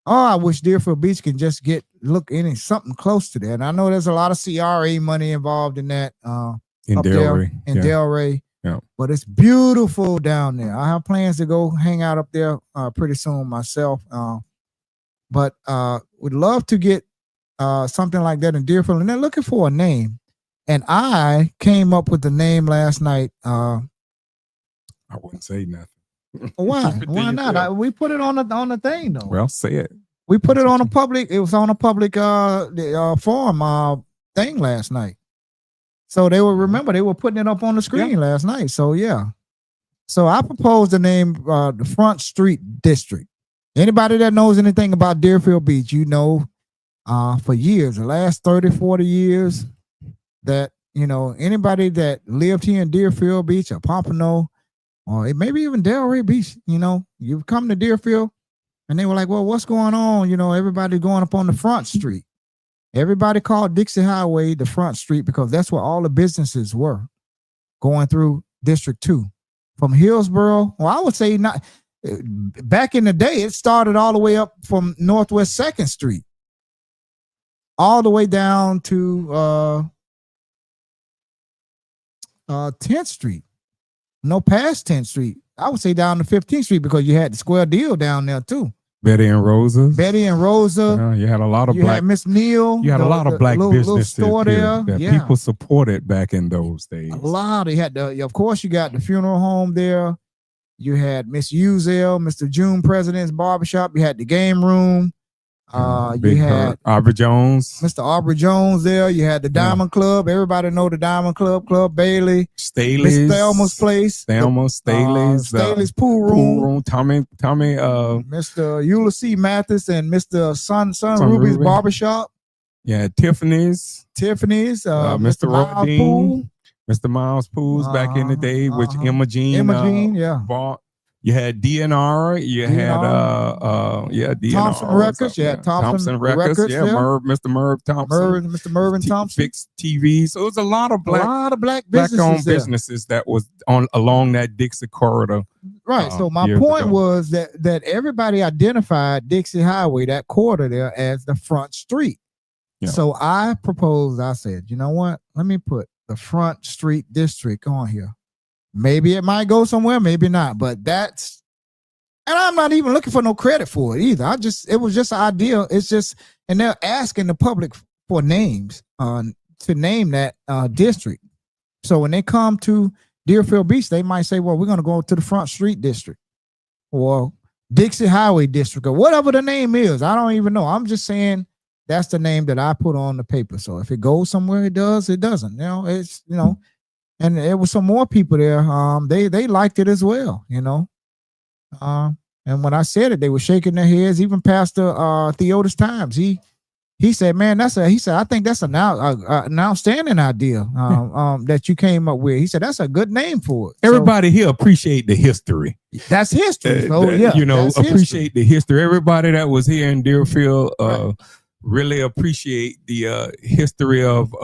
I wish Deerfield Beach can just look in something close to that. And I know there's a lot of CRA money involved in that. In up there Delray. in Delray. Yeah. But it's beautiful down there. I have plans to go hang out up there pretty soon myself. But would love to get something like that in Deerfield. And they're looking for a name. And I came up with the name last night. I wouldn't say nothing. Why? Keep it to Why not? yourself. We put it on the thing though. Well, say it. We put it on a public. It was on a public forum thing last night. So they were putting it up on the screen last night. So yeah. So I propose to name the Front Street District. Anybody that knows anything about Deerfield Beach, you know, for years, the last 30, 40 years, that, you know, anybody that lived here in Deerfield Beach or Pompano, or maybe even Delray Beach, you know, you've come to Deerfield and they were like, well, what's going on? You know, everybody going up on the Front Street. Everybody called Dixie Highway the Front Street because that's where all the businesses were going through District 2. From Hillsborough, well, I would say not. Back in the day, it started all the way up from Northwest 2nd Street, all the way down to 10th Street. No, past 10th Street. I would say down to 15th Street because you had the Square Deal down there too. Betty and Rosa's. Betty and Rosa. You had a lot of you black. had Miss Neal. You had a lot of black businesses little store there. that Yeah. people supported back in those days. A lot. You had of course, you got the funeral home there. You had Miss Uzel, Mr. June President's Barbershop. You had the game room. Big You had Aubrey Jones, Mr. Aubrey Jones there. You had the Diamond Club. Everybody know the Diamond Club. Club Bailey. Staley's, Miss Thelma's place. Staley's, Staley's pool room. Tommy, Mr. Ulysses Mathis and Mr. Son Ruby's Ruby. Barbershop. Yeah, Tiffany's, Tiffany's. Mr. Miles Rodine, Pool. Mr. Miles Pools back in the day, which Emma Jean, yeah. bought. You had DNR, you had DNR, Thompson Records, yeah, Thompson Records, yeah, yeah. Mr. Merv Thompson, Mr. Mervyn Thompson. Fixed TV. So it was a lot of black businesses owned there. businesses that was on along that Dixie corridor. Right. So my years point ago. was that everybody identified Dixie Highway, that corridor there, as the Front Street. Yeah. So I said, you know what? Let me put the Front Street District on here. Maybe it might go somewhere, maybe not. But and I'm not even looking for no credit for it either. It was just an idea. It's just, and they're asking the public for names to name that district. So when they come to Deerfield Beach, they might say, well, we're going to go to the Front Street District or Dixie Highway District or whatever the name is. I don't even know. I'm just saying that's the name that I put on the paper. So if it goes somewhere, it does. It doesn't. You know, it's, you know, and there was some more people there. They liked it as well, you know. And when I said it, they were shaking their heads. Even Pastor Theotis Times, he said, "Man, I think that's an outstanding idea that you came up with." He said, "That's a good name for it." Everybody here appreciate the history. That's history. So yeah, you know, that's appreciate the history. Everybody that was here in Deerfield really appreciate the history of.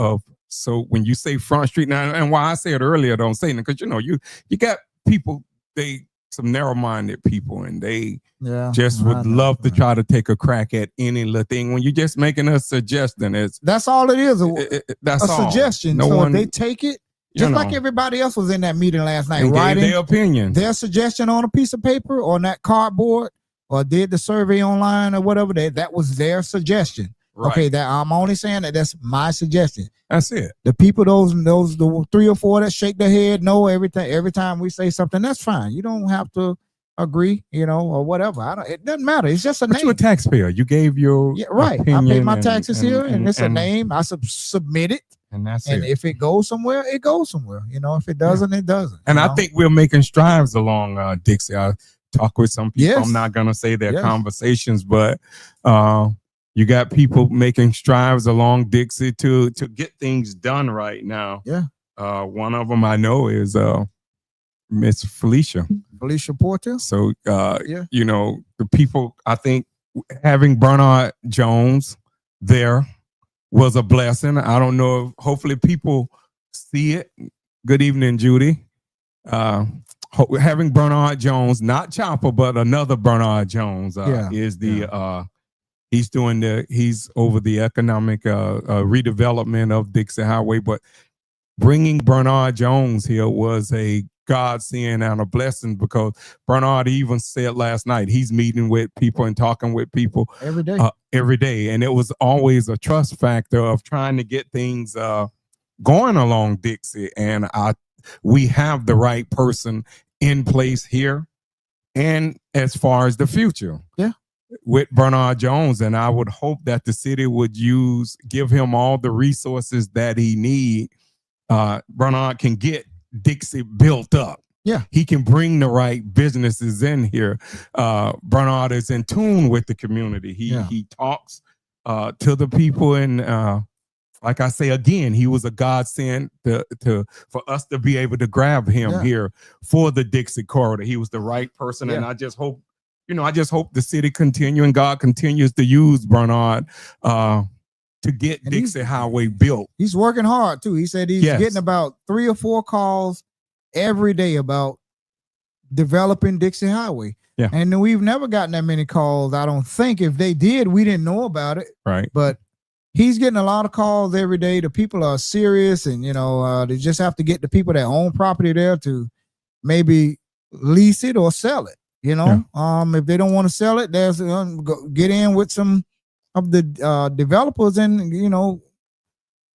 So when you say Front Street now, and why I said earlier, don't say it, because you know you got people, some narrow-minded people, and they just would love to try to take a crack at any little thing. When you're just making a suggestion, that's all it is. That's a suggestion. So if they take it, just like everybody else was in that meeting last night, writing their opinion, their suggestion on a piece of paper or on that cardboard, or did the survey online or whatever. That was their suggestion. Right. Okay, that I'm only saying that's my suggestion. That's it. The people, the 3 or 4 that shake their head, no, every time we say something, that's fine. You don't have to agree, you know, or whatever. It doesn't matter. It's just a name. You're a taxpayer. You gave your opinion. I pay my taxes here, and it's a name. I submit it, and that's it. And if it goes somewhere, it goes somewhere. You know, if it doesn't, it doesn't. And I think we're making strides along, Dixie. I talk with some people. Yes. I'm not gonna say their conversations, but you got people making strides along Dixie to get things done right now. Yeah. One of them I know is Miss Felicia Porter. So you know, the people, I think having Bernard Jones there was a blessing. I don't know if hopefully people see it. Good evening, Judy. Having Bernard Jones, not Chopper, but another Bernard Jones is the he's over the economic redevelopment of Dixie Highway, but bringing Bernard Jones here was a godsend and a blessing, because Bernard even said last night he's meeting with people and talking with people every day. And it was always a trust factor of trying to get things going along Dixie. And we have the right person in place here. And as far as the future. Yeah. With Bernard Jones, and I would hope that the city would give him all the resources that he need. Bernard can get Dixie built up. Yeah. He can bring the right businesses in here. Bernard is in tune with the community. He talks to the people, and like I say again, he was a godsend for us to be able to grab him here for the Dixie corridor. He was the right person, and I just hope, the city continue and God continues to use Bernard to get Dixie Highway built. He's working hard too. He said he's getting about 3 or 4 calls every day about developing Dixie Highway. Yeah. And we've never gotten that many calls. I don't think. If they did, we didn't know about it. Right. But he's getting a lot of calls every day. The people are serious, and they just have to get the people that own property there to maybe lease it or sell it. If they don't want to sell it, there's get in with some of the developers and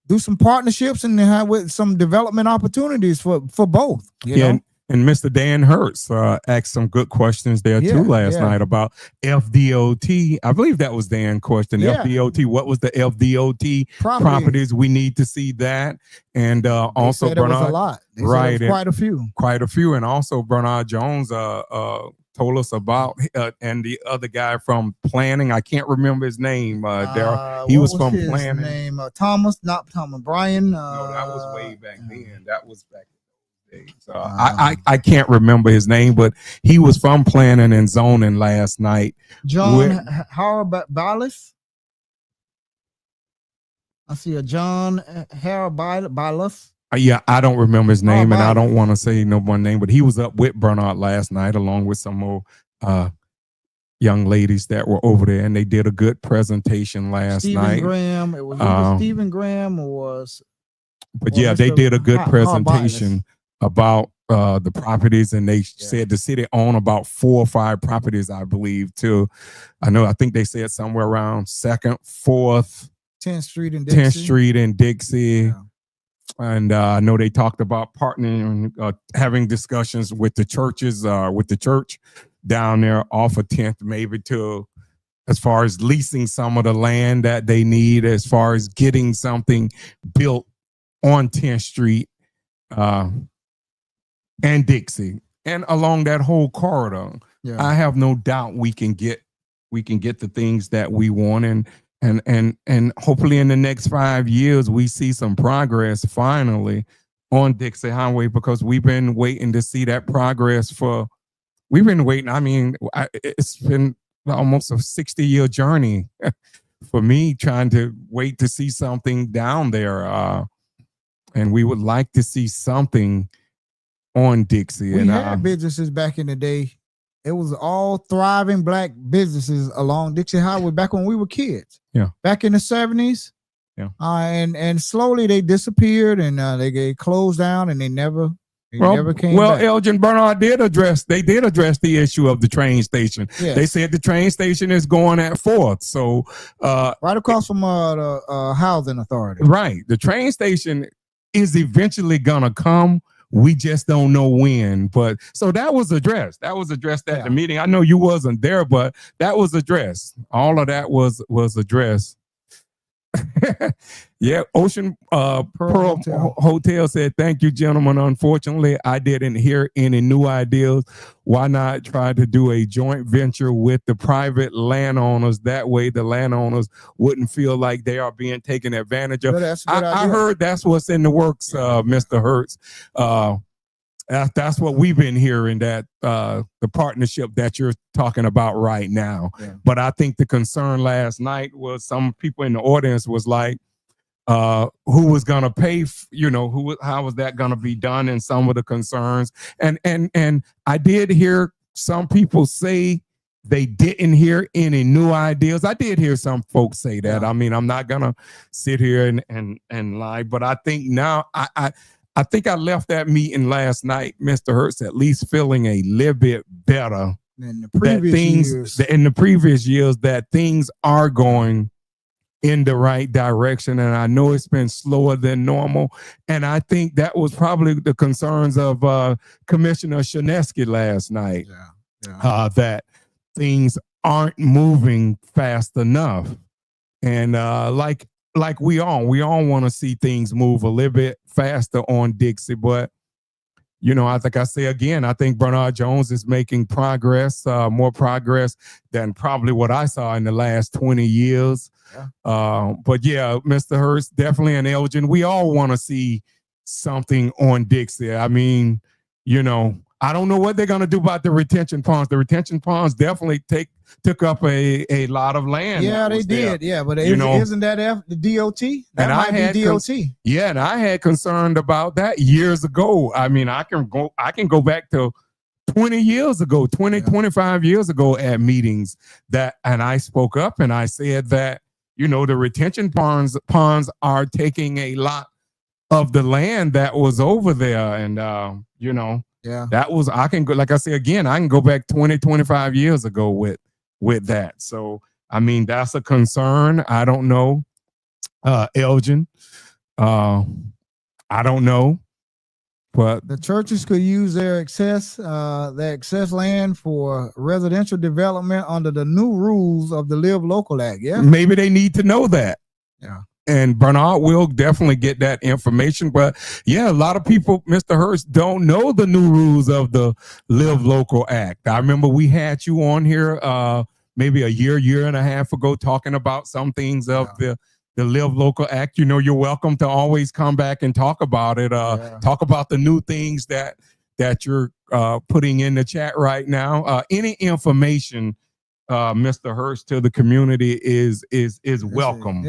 do some partnerships and have with some development opportunities for both. You know? And Mr. Dan Hertz asked some good questions there too last night about FDOT. I believe that was Dan's question. FDOT. What was the FDOT properties? We need to see that. And also Bernard, was a lot. They said quite a few. And also Bernard Jones told us about and the other guy from planning. I can't remember his name. He was from planning. Name not Thomas Brian. No, that was way back then. That was back. I can't remember his name, but he was from planning and zoning last night. John Harabalis. I see a John Harabalis. I don't remember his name, and I don't want to say no one name, but he was up with Bernard last night along with some more young ladies that were over there, and they did a good presentation last night. Graham. It was Stephen Graham But they did a good presentation about the properties, and they said the city owned about 4 or 5 properties, I believe, too. I think they said somewhere around 2nd, 4th, 10th Street and Dixie. Yeah. And I know they talked about partnering, having discussions with the churches, with the church down there off of 10th, maybe as far as leasing some of the land that they need, as far as getting something built on 10th Street and Dixie and along that whole corridor. Yeah. I have no doubt we can get the things that we want, and hopefully in the next 5 years we see some progress finally on Dixie Highway, because we've been waiting to see that progress we've been waiting. I mean, it's been almost a 60-year journey for me trying to wait to see something down there. And we would like to see something on Dixie. We had businesses back in the day. It was all thriving Black businesses along Dixie Highway back when we were kids. Yeah. Back in the 70s. Yeah. And slowly they disappeared, and they closed down, and they never came back. Elgin Bernard did address the issue of the train station. Yes. They said the train station is going at 4th. So right across from the housing authority. Right. The train station is eventually gonna come. We just don't know when. But so that was addressed. That was addressed at the meeting. I know you wasn't there, but that was addressed. All of that was addressed. Ocean Pearl Hotel said, "Thank you, gentlemen. Unfortunately, I didn't hear any new ideas. Why not try to do a joint venture with the private landowners? That way the landowners wouldn't feel like they are being taken advantage of." I heard that's what's in the works, Mr. Hertz. That's what we've been hearing, that the partnership that you're talking about right now. Yeah. But I think the concern last night was some people in the audience was like, who was going to pay, how was that going to be done, and some of the concerns. And I did hear some people say they didn't hear any new ideas. I did hear some folks say that. Yeah. I mean, I'm not going to sit here and lie, but I think now I think I left that meeting last night, Mr. Hertz, at least feeling a little bit better in the previous years, that things are going in the right direction. And I know it's been slower than normal. And I think that was probably the concerns of Commissioner Shinesky last night, that things aren't moving fast enough. And like we all want to see things move a little bit faster on Dixie, but I think I say again, I think Bernard Jones is making progress, more progress than probably what I saw in the last 20 years. But yeah, Mr. Hurst, definitely, and Elgin, we all want to see something on Dixie. I mean, I don't know what they're going to do about the retention ponds. The retention ponds definitely took up a lot of land. Yeah, they did. Yeah, but isn't that the DOT? That might be DOT. Yeah, and I had concerned about that years ago. I mean, I can go back to 20 years ago, 25 years ago at meetings and I spoke up and I said that, the retention ponds are taking a lot of the land that was over there. And, that was, I can go, like I say again, I can go back 20, 25 years ago with that. So, I mean, that's a concern. I don't know, Elgin. I don't know, but the churches could use their excess land for residential development under the new rules of the Live Local Act. Yeah, maybe they need to know that. Yeah. And Bernard will definitely get that information. But yeah, a lot of people, Mr. Hurst, don't know the new rules of the Live Local Act. I remember we had you on here maybe a year and a half ago talking about some things of the Live Local Act. You're welcome to always come back and talk about it. Talk about the new things that you're putting in the chat right now. Any information, Mr. Hurst, to the community is welcome.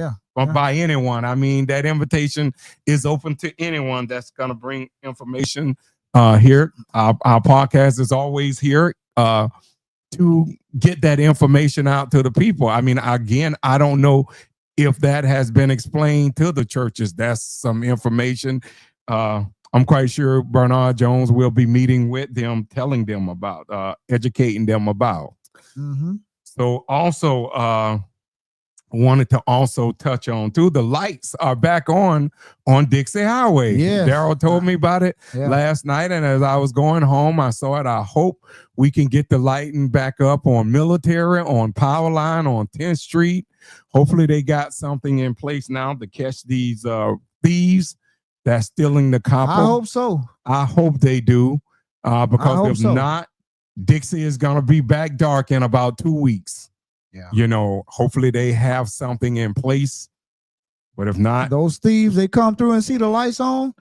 By anyone. I mean, that invitation is open to anyone that's going to bring information here. Our podcast is always here to get that information out to the people. I mean, again, I don't know if that has been explained to the churches. That's some information. I'm quite sure Bernard Jones will be meeting with them, telling them about, educating them about. Mm-hmm. So also, wanted to also touch on too, the lights are back on Dixie Highway. Yeah, Daryl told me about it last night, and as I was going home, I saw it. I hope we can get the lighting back up on Military, on Power Line, on 10th Street. Hopefully they got something in place now to catch these thieves that's stealing the copper. I hope so. I hope they do, because if not, Dixie is going to be back dark in about 2 weeks. Yeah. Hopefully they have something in place. But if not, those thieves, they come through and see the lights on,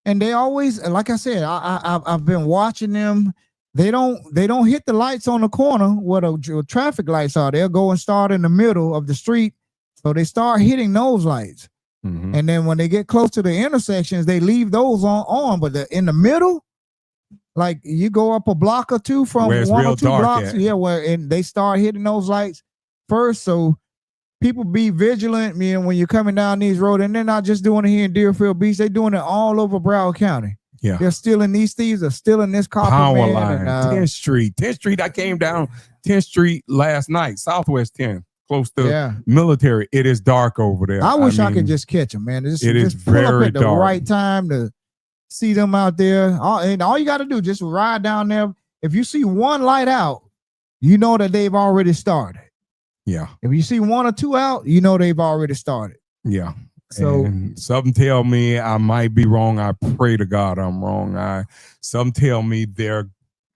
and they always, like I said, I've been watching them. They don't hit the lights on the corner where the traffic lights are. They'll go and start in the middle of the street. So they start hitting those lights. Mm-hmm. And then when they get close to the intersections, they leave those on. But in the middle, like you go up a block or two from one or two blocks, where they start hitting those lights first. So people be vigilant, when you're coming down these roads, and they're not just doing it here in Deerfield Beach, they're doing it all over Broward County. Yeah, they're stealing these thieves, are stealing this copper Power line. 10th Street. I came down 10th Street last night, Southwest 10th, close to Military. It is dark over there. I wish I could just catch them, man. It is pull up at the right time to see them out there. And all you got to do, just ride down there. If you see one light out, you know that they've already started. Yeah. If you see one or two out, you know they've already started. Yeah. So something tell me I might be wrong. I pray to God I'm wrong. Some tell me they're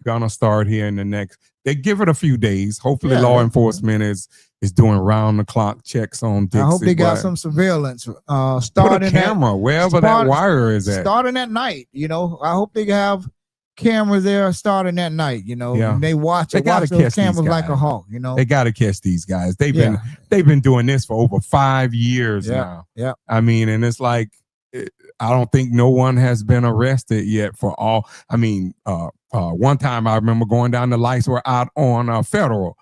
gonna start here in the next. They give it a few days. Hopefully, law enforcement is doing round the clock checks on Dixie. I hope they got some surveillance. Starting put a camera wherever that wire is at. Starting at night. I hope they have cameras there starting at night. And they watch those cameras like a hawk. They got to catch these guys. They've been doing this for over 5 years now. Yeah. I mean, and it's like I don't think no one has been arrested yet for all. I mean, one time I remember going down, the lights were out on Federal.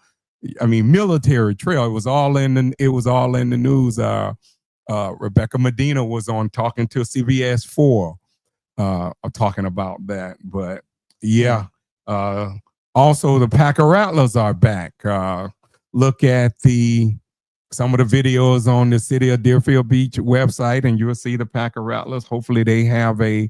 I mean, Military Trail. It was all in the news. Rebecca Medina was on talking to CBS 4. Talking about that, but also the Packer Rattlers are back. Look at some of the videos on the City of Deerfield Beach website, and you'll see the Packer Rattlers. Hopefully, they have a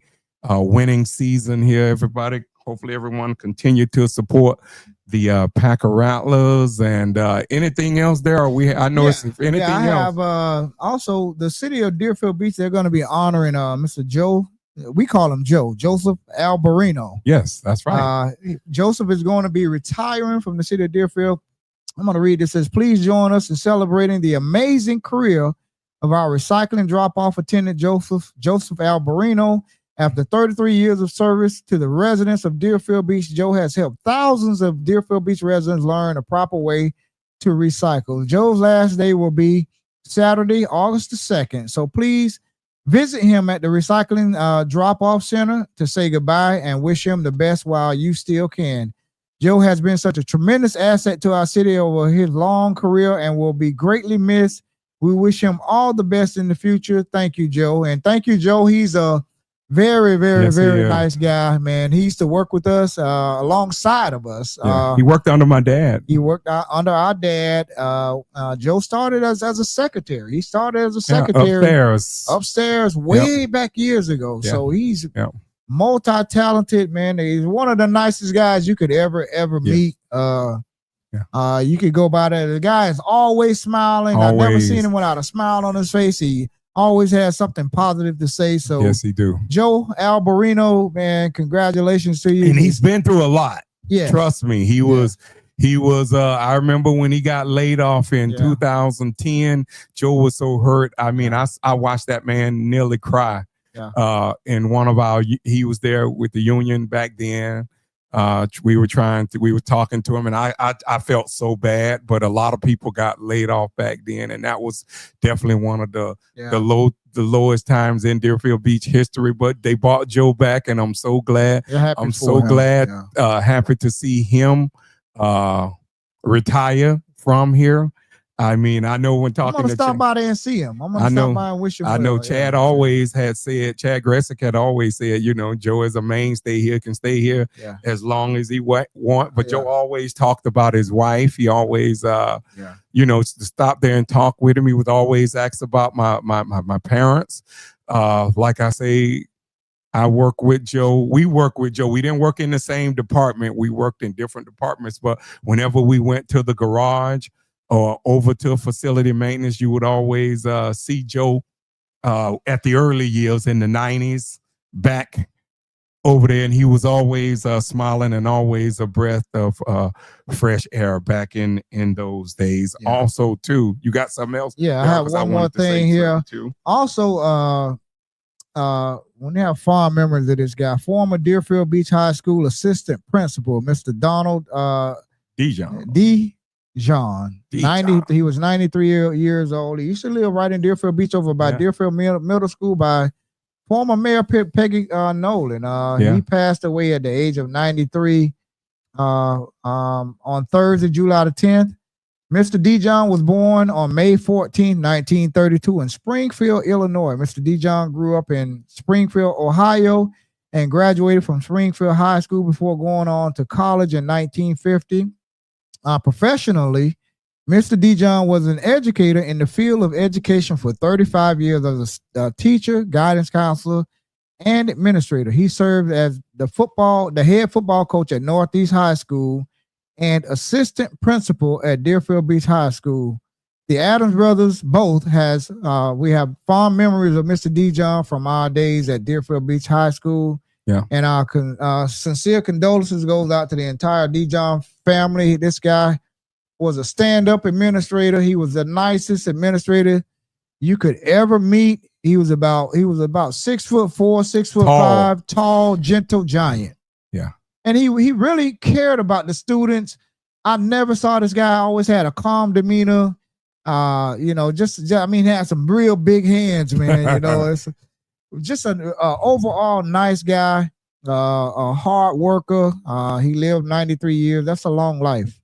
winning season here. Everybody, hopefully, everyone continue to support the Packer Rattlers. And anything else there? I know if anything else. I have also the City of Deerfield Beach. They're going to be honoring Mr. Joe we call him Joe, Joseph Alberino. Yes, that's right. Joseph is going to be retiring from the city of Deerfield. I'm going to read this. It says, please join us in celebrating the amazing career of our recycling drop-off attendant, Joseph Alberino. After 33 years of service to the residents of Deerfield Beach, Joe has helped thousands of Deerfield Beach residents learn a proper way to recycle. Joe's last day will be Saturday, August the 2nd. So please visit him at the recycling drop-off center to say goodbye and wish him the best while you still can. Joe has been such a tremendous asset to our city over his long career and will be greatly missed. We wish him all the best in the future. Thank you, Joe. And thank you, Joe. He's a very, very, very nice guy, man. He used to work with us alongside of us. He worked under my dad. He worked under our dad. Joe started as a secretary. He started as a secretary upstairs way back years ago. So he's multi-talented, man. He's one of the nicest guys you could ever meet. You could go by that. The guy is always smiling. I've never seen him without a smile on his face. He always has something positive to say. So yes, he do. Joe Alberino, man, congratulations to you. And he's been through a lot. Yeah, trust me. He was. I remember when he got laid off in 2010. Joe was so hurt. I mean, I watched that man nearly cry. In one of he was there with the union back then. We were talking to him, and I felt so bad, but a lot of people got laid off back then, and that was definitely one of the lowest times in Deerfield Beach history. But they brought Joe back, and I'm so glad. I'm so glad, happy to see him retire from here. I mean, I know when talking to stop by there and see him. I'm gonna stop by and wish him. I know Chad always had said, Chad Gressick had always said, you know, Joe is a mainstay here, can stay here as long as he want. But Joe always talked about his wife. He always, you know, to stop there and talk with him. He would always ask about my parents. Like I say, I work with Joe. We work with Joe. We didn't work in the same department. We worked in different departments. But whenever we went to the garage or over to facility maintenance, you would always see Joe at the early years in the 90s back over there. And he was always smiling and always a breath of fresh air back in those days. Also, too, you got something else? Yeah, I have one more thing here. Also, when they have fond memories of this guy, former Deerfield Beach High School assistant principal, Mr. Donald Dijon. He was 93 years old. He used to live right in Deerfield Beach over by Deerfield Middle School by former Mayor Peggy Nolan. He passed away at the age of 93 on Thursday, July the 10th. Mr. Dijon was born on May 14, 1932 in Springfield, Illinois. Mr. Dijon grew up in Springfield, Ohio, and graduated from Springfield High School before going on to college in 1950. Professionally, Mr. Dijon was an educator in the field of education for 35 years as a teacher, guidance counselor, and administrator. He served as the head football coach at Northeast High School and assistant principal at Deerfield Beach High School. The Adams brothers both we have fond memories of Mr. Dijon from our days at Deerfield Beach High School. And our sincere condolences goes out to the entire Dijon family. This guy was a stand-up administrator. He was the nicest administrator you could ever meet. He was about 6'4", 6'5", tall, gentle giant. And he really cared about the students. I never saw this guy. Always had a calm demeanor. You know, I mean, he had some real big hands, man. You know, it's just an overall nice guy, a hard worker. He lived 93 years. That's a long life.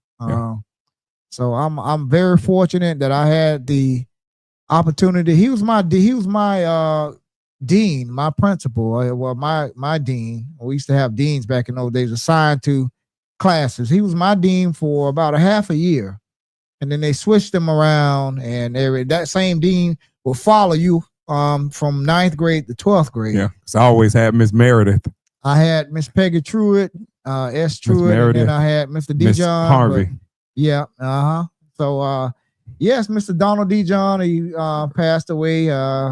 So I'm very fortunate that I had the opportunity. He was my dean, my principal. My dean. We used to have deans back in those days assigned to classes. He was my dean for about a half a year, and then they switched him around, and that same dean will follow you from 9th grade to 12th grade. So I always had Miss Meredith. I had Miss Peggy Truitt, S. Truitt, and then I had Mr. Dijon Harvey. So Yes, Mr. Donald D. John, he passed away.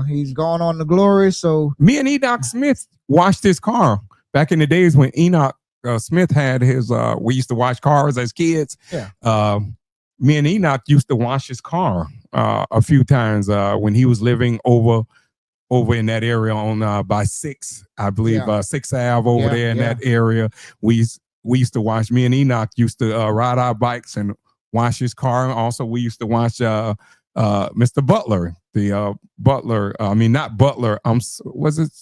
He's gone on to glory. So Me and Enoch Smith washed his car back in the days when Enoch Smith had his. We used to wash cars as kids. Yeah. Me and Enoch used to wash his car a few times when he was living over in that area on by 6, I believe, 6th Ave over there in that area. We used to wash. Me and Enoch used to ride our bikes and wash his car. Also, we used to wash Mr. Butler, the Butler. I mean, not Butler. Was it?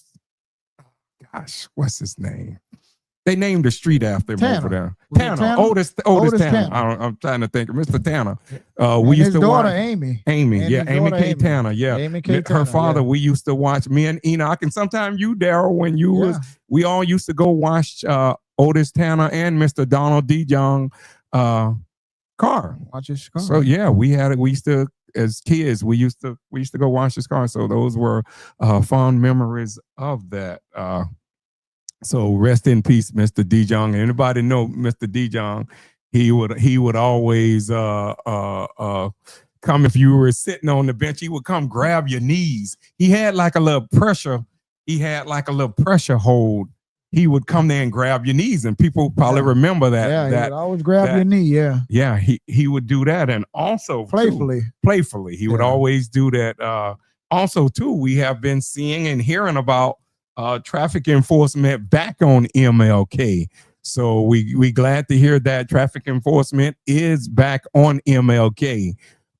Gosh, what's his name? They named the street after him over there. Tanner. Otis Tanner. I'm trying to think. Mr. Tanner. We used to watch Amy. Amy K. Tanner. Yeah. Amy K. Her father, we used to watch, me and Enoch, and sometimes you, Daryl, when you was, we all used to go watch Otis Tanner and Mr. Donald D. Young car. Watch his car. So yeah, we used to, as kids, we used to go watch his car. So those were fond memories of that. So rest in peace, Mr. D. Jong. Anybody know Mr. D. Jong? He would always come if you were sitting on the bench. He would come grab your knees. He had like a little pressure. He had like a little pressure hold. He would come there and grab your knees, and people probably remember that. Yeah, that he would always grab your knee. Yeah. Yeah, he would do that, and also playfully, he would always do that. Also, too, we have been seeing and hearing about traffic enforcement back on MLK. So we glad to hear that traffic enforcement is back on MLK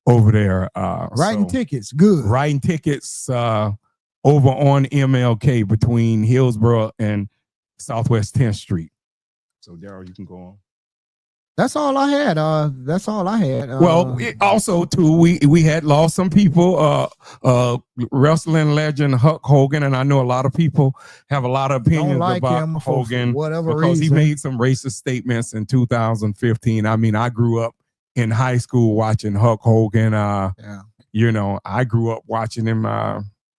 over there. Writing tickets, good. Writing tickets over on MLK between Hillsborough and Southwest 10th Street. So Daryl, you can go on. That's all I had. Well, also too, we had lost some people. Wrestling legend Hulk Hogan, and I know a lot of people have a lot of opinions about him Hogan for whatever because reason. he made some racist statements in 2015. I mean, I grew up in high school watching Hulk Hogan. You know, I grew up watching him.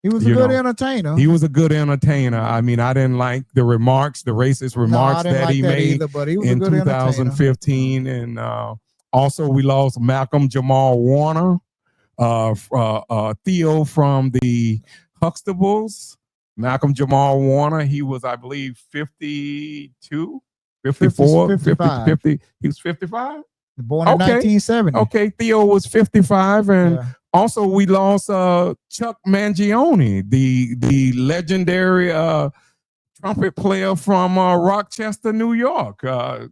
He was a good entertainer. He was a good entertainer. I mean, I didn't like the racist remarks that he made either, but he was in a good 2015. And also, we lost Malcolm Jamal Warner, Theo from the Huxtables. Malcolm Jamal Warner, he was, I believe, 52, 54, 55. 50. He was 55? Born in 1970. Okay, Theo was 55, and also we lost Chuck Mangione, the legendary trumpet player from Rochester, New York.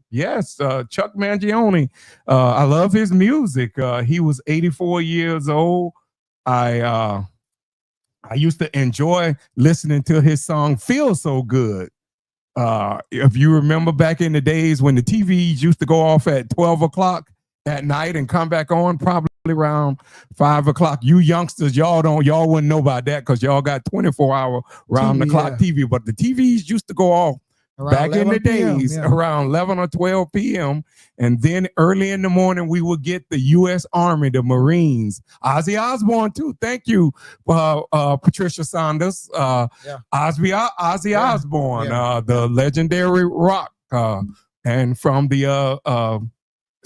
Yes, Chuck Mangione. I love his music. He was 84 years old. I used to enjoy listening to his song "Feel So Good." If you remember back in the days when the TVs used to go off at 12 o'clock at night and come back on probably around 5 o'clock. You youngsters, y'all wouldn't know about that because y'all got 24-hour round the clock TV. But the TVs used to go off back in the days around 11 or 12 p.m. And then early in the morning, we would get the U.S. Army, the Marines, Ozzy Osbourne too. Thank you, Patricia Saunders, Ozzy Osbourne, the legendary rock, and from the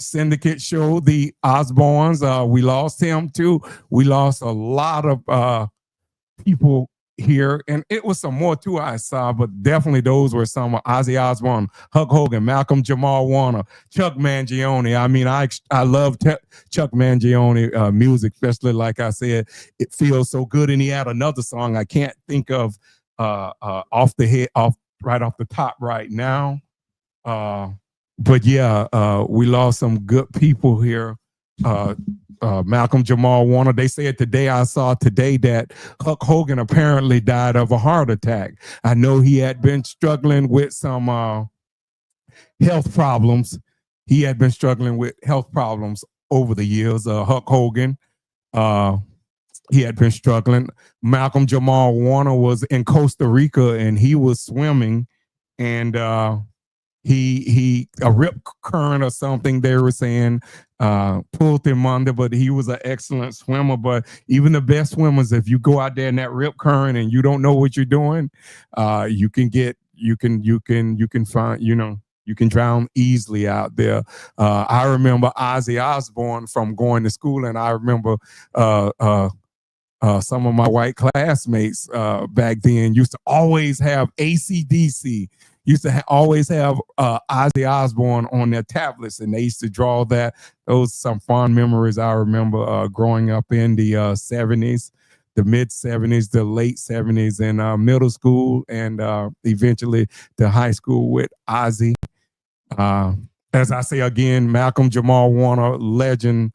syndicate show, the Osbournes. We lost him too. We lost a lot of people here, and it was some more too I saw, but definitely those were some of Ozzy Osbourne, Hulk Hogan, Malcolm Jamal Warner, Chuck Mangione. I mean, I love Chuck Mangione music, especially like I said, It Feels So Good, and he had another song I can't think of right off the top right now. But yeah, we lost some good people here. Malcolm Jamal Warner. They said today, I saw today that Hulk Hogan apparently died of a heart attack. I know he had been struggling with some health problems. He had been struggling with health problems over the years. Hulk Hogan, he had been struggling. Malcolm Jamal Warner was in Costa Rica and he was swimming, and he a rip current or something, they were saying, pulled him under, but he was an excellent swimmer. But even the best swimmers, if you go out there in that rip current and you don't know what you're doing, you can find, You can drown easily out there. I remember Ozzy Osbourne from going to school, and I remember some of my white classmates back then used to always have AC/DC. Used to always have Ozzy Osbourne on their tablets, and they used to draw that. Those some fond memories I remember growing up in the 70s, the mid 70s, the late 70s, in middle school, and eventually to high school with Ozzy. As I say again, Malcolm Jamal Warner, legend.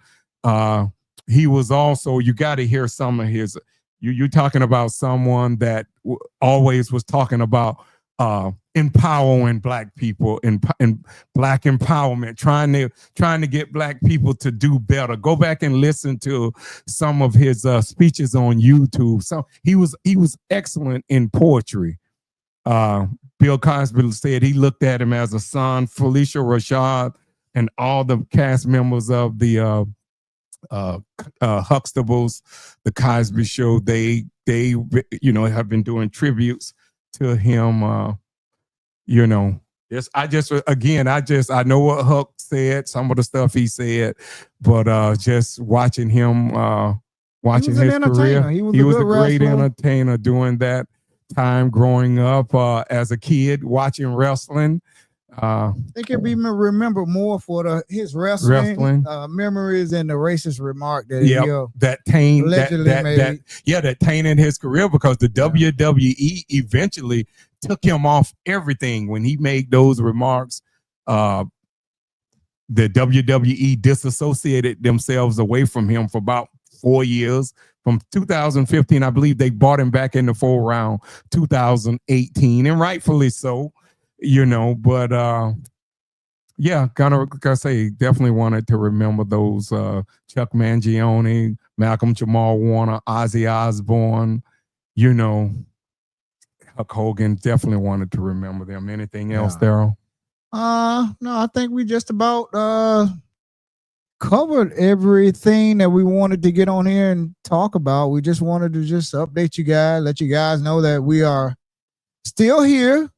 He was also, you got to hear some of his, you're talking about someone that always was talking about empowering black people and black empowerment, trying to get black people to do better. Go back and listen to some of his speeches on YouTube. So he was excellent in poetry. Bill Cosby said he looked at him as a son. Felicia Rashad and all the cast members of the Huxtables, the Cosby Show, they have been doing tributes to him. Yes, I know what Huck said, some of the stuff he said, but just watching him, watching his career, he was a great entertainer during that time growing up as a kid watching wrestling. They can be remembered more for his wrestling memories and the racist remark that that tainted his career, because the WWE eventually took him off everything when he made those remarks. The WWE disassociated themselves away from him for about 4 years. From 2015, I believe they brought him back in the full round 2018, and rightfully so. But gotta say, definitely wanted to remember those Chuck Mangione, Malcolm Jamal Warner, Ozzy Osbourne, Hulk Hogan. Definitely wanted to remember them. Anything else, Daryl? No, I think we just about covered everything that we wanted to get on here and talk about. We just wanted to update you guys, let you guys know that we are still here.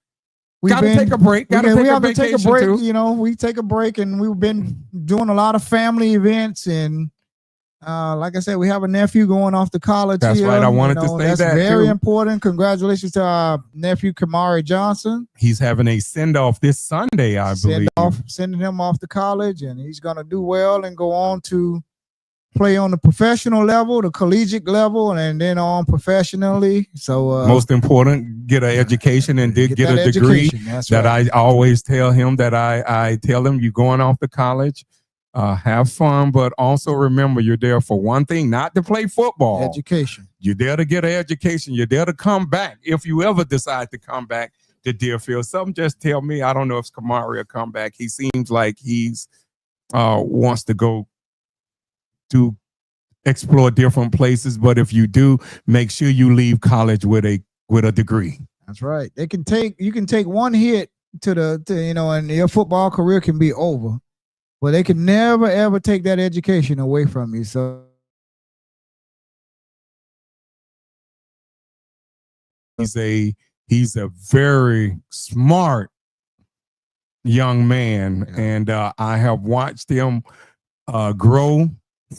We have to take a break. We take a break, and we've been doing a lot of family events, and like I said, we have a nephew going off to college. That's right. I wanted to say that's very important. Congratulations to our nephew Kamari Johnson. He's having a send-off this Sunday, I believe. Sending him off to college, and he's going to do well and go on to play on the professional level, the collegiate level, and then on professionally. So most important, get an education and get a degree. That right. I always tell him that I tell him, you're going off to college, have fun, but also remember you're there for one thing, not to play football. Education. You're there to get an education. You're there to come back. If you ever decide to come back to Deerfield, something just tell me. I don't know if Kamari will come back. He seems like he's wants to go to explore different places, but if you do, make sure you leave college with a degree. That's right. You can take one hit and your football career can be over, but they can never ever take that education away from you. So he's a very smart young man, and I have watched him grow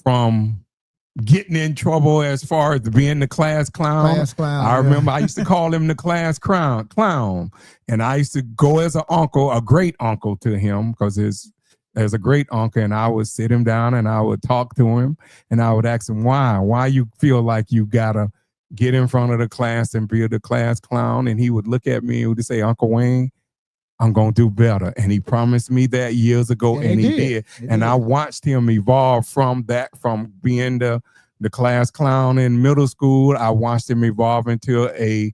from getting in trouble as far as being the class clown. I remember I used to call him the class clown, and I used to go as a great uncle to him, because as a great uncle, and I would sit him down and I would talk to him, and I would ask him why you feel like you gotta get in front of the class and be the class clown. And he would look at me and would say, Uncle Wayne, I'm going to do better. And he promised me that years ago, and he did. And I watched him evolve from being the class clown in middle school. I watched him evolve into a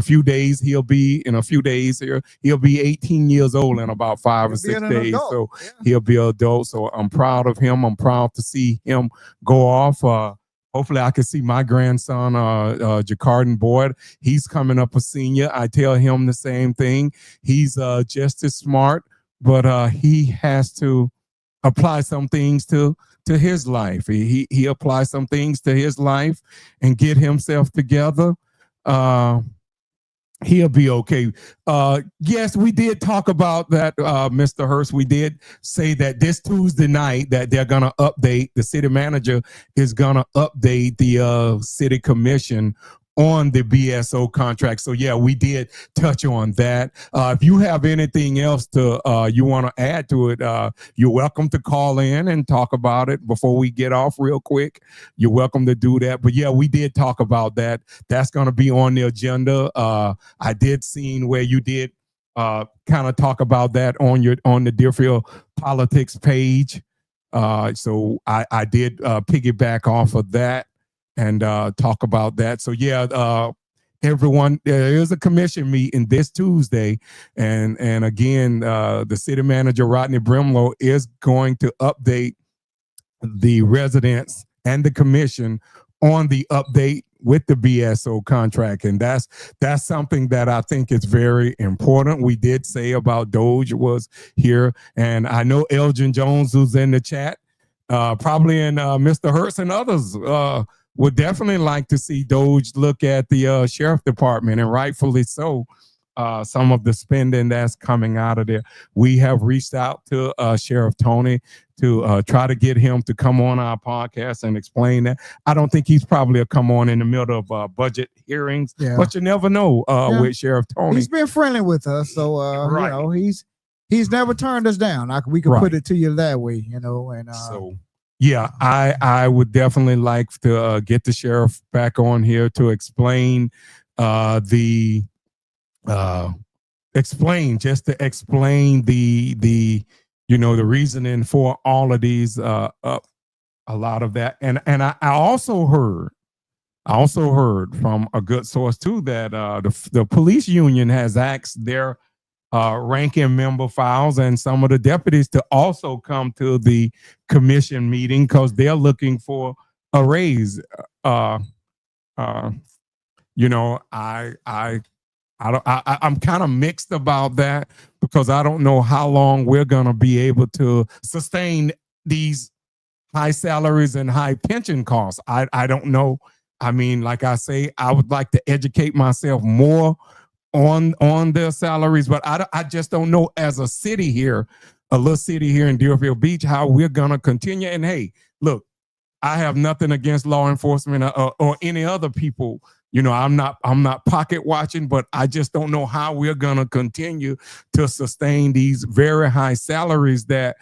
few days. He'll be 18 years old in about 5 or 6 days. So he'll be an adult. So I'm proud of him. I'm proud to see him go off. Hopefully I can see my grandson, Jacardon Boyd. He's coming up a senior. I tell him the same thing. He's just as smart, but he has to apply some things to his life. He applies some things to his life and get himself together. He'll be okay. Yes, we did talk about that, Mr. Hurst. We did say that this Tuesday night that they're gonna update. The city manager is gonna update the city commission on the BSO contract. So yeah, we did touch on that. If you have anything else to you want to add to it, you're welcome to call in and talk about it before we get off real quick. You're welcome to do that. But yeah, we did talk about that. That's going to be on the agenda. I did see where you did kind of talk about that on the Deerfield Politics page. So I did piggyback off of that and talk about that. So yeah, everyone, there is a commission meeting this Tuesday, and again, the city manager Rodney Brimlow is going to update the residents and the commission on the update with the BSO contract, and that's something that I think is very important. We did say about Doge was here, and I know Elgin Jones, who's in the chat, probably, and Mr. Hurst and others would definitely like to see Doge look at the sheriff department, and rightfully so. Some of the spending that's coming out of there. We have reached out to Sheriff Tony to try to get him to come on our podcast and explain that. I don't think he's probably a come on in the middle of budget hearings, but you never know with Sheriff Tony. He's been friendly with us, so right. you know, he's never turned us down. We could put it to you that way, you know. And so yeah, I would definitely like to get the sheriff back on here to explain explain the you know, the reasoning for all of these a lot of that. And I also heard from a good source too that the police union has asked their ranking member files and some of the deputies to also come to the commission meeting because they're looking for a raise. You know, I'm kind of mixed about that because I don't know how long we're going to be able to sustain these high salaries and high pension costs. I don't know. I mean, like I say, I would like to educate myself more on their salaries, but I just don't know as a city here, a little city here in Deerfield Beach, how we're going to continue. And hey, look, I have nothing against law enforcement or any other people. You know, I'm not pocket watching, but I just don't know how we're going to continue to sustain these very high salaries that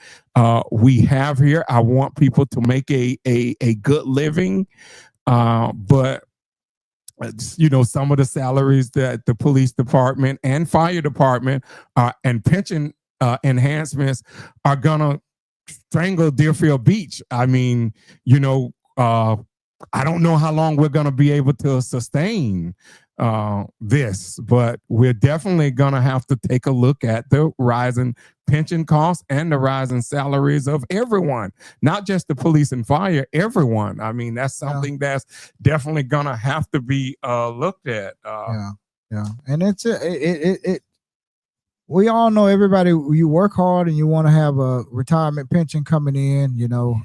we have here. I want people to make a good living, but you know, some of the salaries that the police department and fire department and pension enhancements are gonna strangle Deerfield Beach. I mean, you know, I don't know how long we're going to be able to sustain this, but we're definitely going to have to take a look at the rising pension costs and the rising salaries of everyone, not just the police and fire, everyone. I mean, that's something that's definitely going to have to be looked at. Yeah. And it's it we all know, everybody, you work hard and you want to have a retirement pension coming in, you know,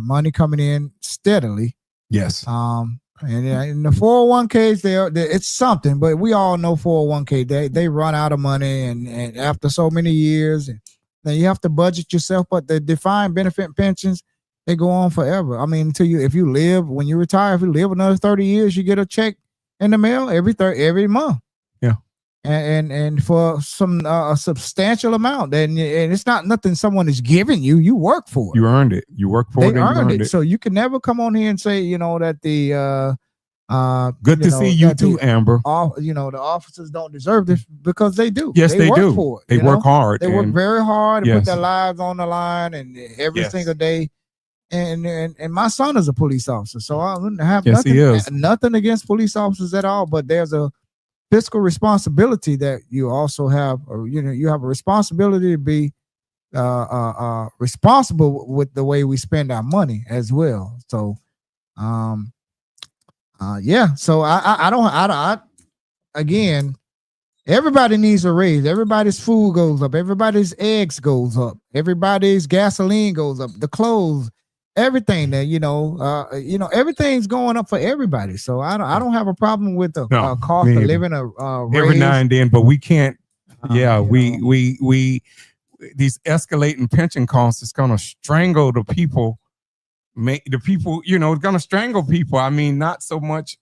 money coming in steadily. Yes. And in the 401ks, it's something, but we all know 401k, they run out of money, and after so many years, and then you have to budget yourself. But the defined benefit pensions, they go on forever. I mean, if you live, when you retire, if you live another 30 years, you get a check in the mail every month. Yeah. And for some a substantial amount, and it's not nothing someone is giving you. You work for it. You earned it. You worked for it. They earned it. So you can never come on here and say, you know, that the good to see you too, Amber. You know, the officers don't deserve this, because they do. Yes, they work do. For it, they work hard. They work very hard and yes. put their lives on the line, and every single day. And my son is a police officer, so I wouldn't have nothing against police officers at all. But there's a fiscal responsibility that you also have, or you know, you have a responsibility to be responsible with the way we spend our money as well. So so I again, everybody needs a raise. Everybody's food goes up, everybody's eggs goes up, everybody's gasoline goes up, the clothes, everything that everything's going up for everybody. So I don't have a problem with the No, cost me of either. living Every now and then, but we can't. Yeah, you know. we these escalating pension costs is going to strangle the people. Make the people, it's going to strangle people. I mean, not so much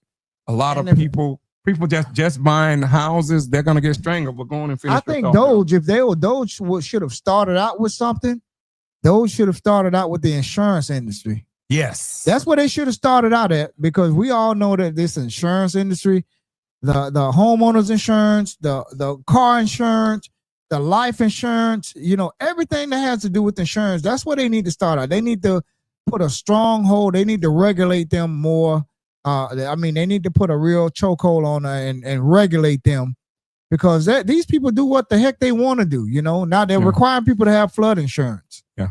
a lot And of people just buying houses, they're going to get strangled. But going and finish. I think Doge, if they were Doge, should have started out with something. Those should have started out with the insurance industry. Yes, That's what they should have started out at, because we all know that this insurance industry, the homeowners insurance, the car insurance, the life insurance, everything that has to do with insurance, that's where they need to start out. They need to put a strong hold. They need to regulate them more. They need to put a real chokehold on and regulate them, because these people do what the heck they want to do. Now they're requiring people to have flood insurance. Yeah.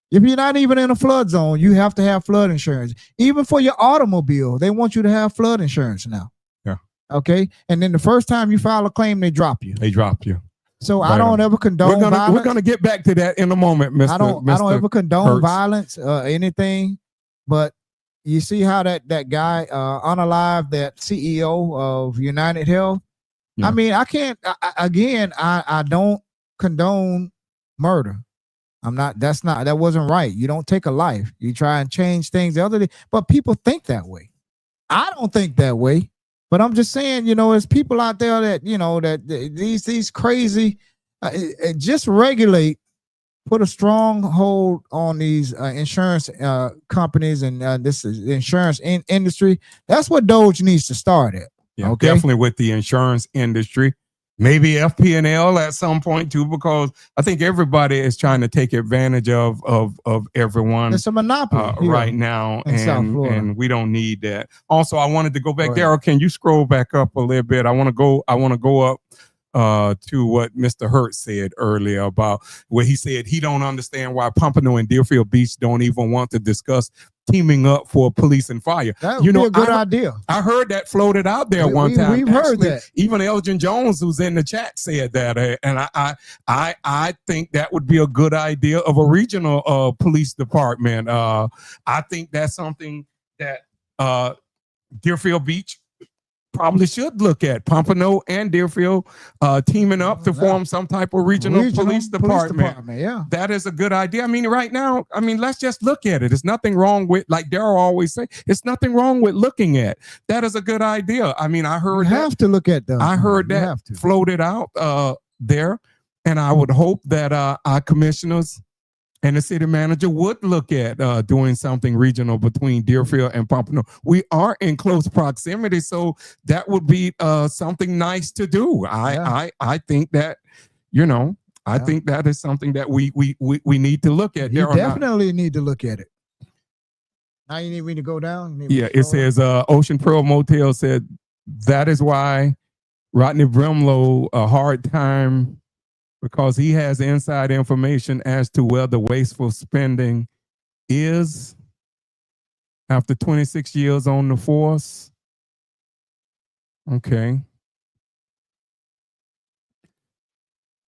If you're not even in a flood zone, you have to have flood insurance. Even for your automobile, they want you to have flood insurance now. Yeah. Okay. And then the first time you file a claim, they drop you. So I don't ever condone violence. We're gonna get back to that in a moment, Mr. I don't ever condone Hertz. violence or anything, but you see how that guy unalived that CEO of United Health. Yeah. I mean, I can't. I don't condone murder. That wasn't right. You don't take a life. You try and change things the other day, but people think that way. I don't think that way. But I'm just saying, there's people out there that, that these crazy, just regulate, put a strong hold on these insurance companies and this is the insurance industry. That's what Doge needs to start at. Yeah, okay? Definitely with the insurance industry. Maybe FP&L at some point too, because I think everybody is trying to take advantage of everyone. It's a monopoly right now, in South Florida. and we don't need that. Also, I wanted to go back. Go ahead. Daryl, can you scroll back up a little bit? I want to go up to what Mr. Hertz said earlier about where he said he don't understand why Pompano and Deerfield Beach don't even want to discuss teaming up for police and fire. That would be a good idea. I heard that floated out there one time. We've heard that. Even Elgin Jones, who's in the chat, said that, and I think that would be a good idea of a regional police department. I think that's something that Deerfield Beach probably should look at. Pompano and Deerfield teaming up to form some type of regional police department. Yeah, that is a good idea. I mean, right now, let's just look at it. There's nothing wrong with, like Daryl always say, it's nothing wrong with looking at. That is a good idea. I mean, I heard you have to look at them. I heard that floated out there, and I would hope that our commissioners and the city manager would look at doing something regional between Deerfield and Pompano. We are in close proximity, so that would be something nice to do. I think that, I think that is something that we need to look at. You definitely need to look at it. Now you need me to go down? Yeah, it says Ocean Pearl Motel said that is why Rodney Brimlow a hard time, because he has inside information as to where the wasteful spending is after 26 years on the force. Okay.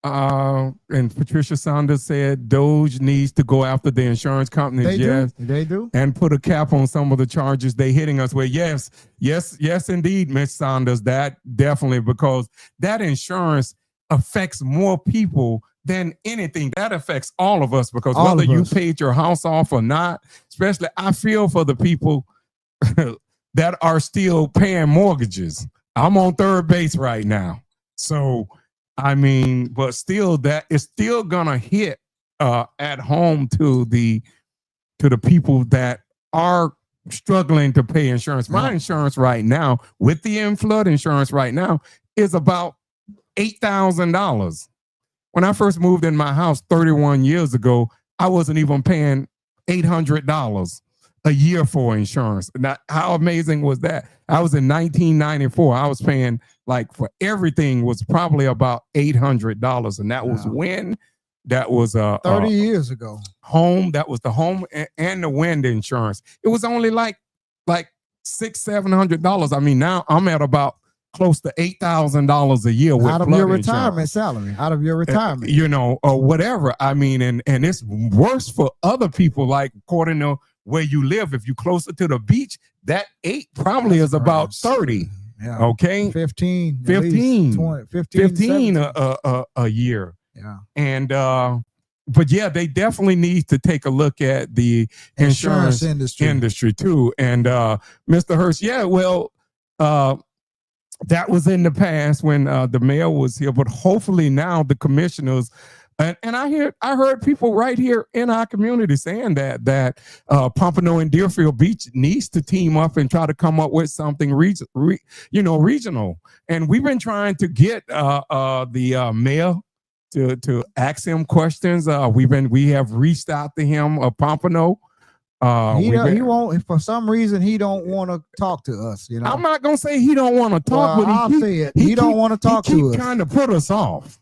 And Patricia Saunders said Doge needs to go after the insurance companies. They do. And put a cap on some of the charges they hitting us with. Yes, indeed, Ms. Saunders. That definitely, because that insurance affects more people than anything. That affects all of us, because whether you paid your house off or not, especially I feel for the people that are still paying mortgages. I'm on third base right now. So, but still, that is still gonna hit at home to the people that are struggling to pay insurance. My insurance right now, with the flood insurance right now, is about $8,000. When I first moved in my house 31 years ago, I wasn't even paying $800 a year for insurance. Now, how amazing was that? I was in 1994. I was paying, like, for everything was probably about $800, and that was when that was 30 years ago. Home, that was the home and the wind insurance. It was only like $600-700. I mean, now I'm at about close to $8,000 a year with out of your retirement salary, out of your retirement, or whatever. I mean, and it's worse for other people. Like according to where you live. If you're closer to the beach, that 8 probably is about 30. Yeah. Okay. 15. at 15. least 20, 15 17. a year. Yeah. And but yeah, they definitely need to take a look at the insurance industry too. And Mr. Hurst, yeah, well, that was in the past when the mayor was here, but hopefully now the commissioners. And I heard people right here in our community saying that Pompano and Deerfield Beach needs to team up and try to come up with something regional. And we've been trying to get the mayor to ask him questions. We have reached out to him, Pompano. He won't. For some reason, he don't want to talk to us. I'm not gonna say he don't want to talk, but I'll say it. He don't want to talk to us. Trying to put us off.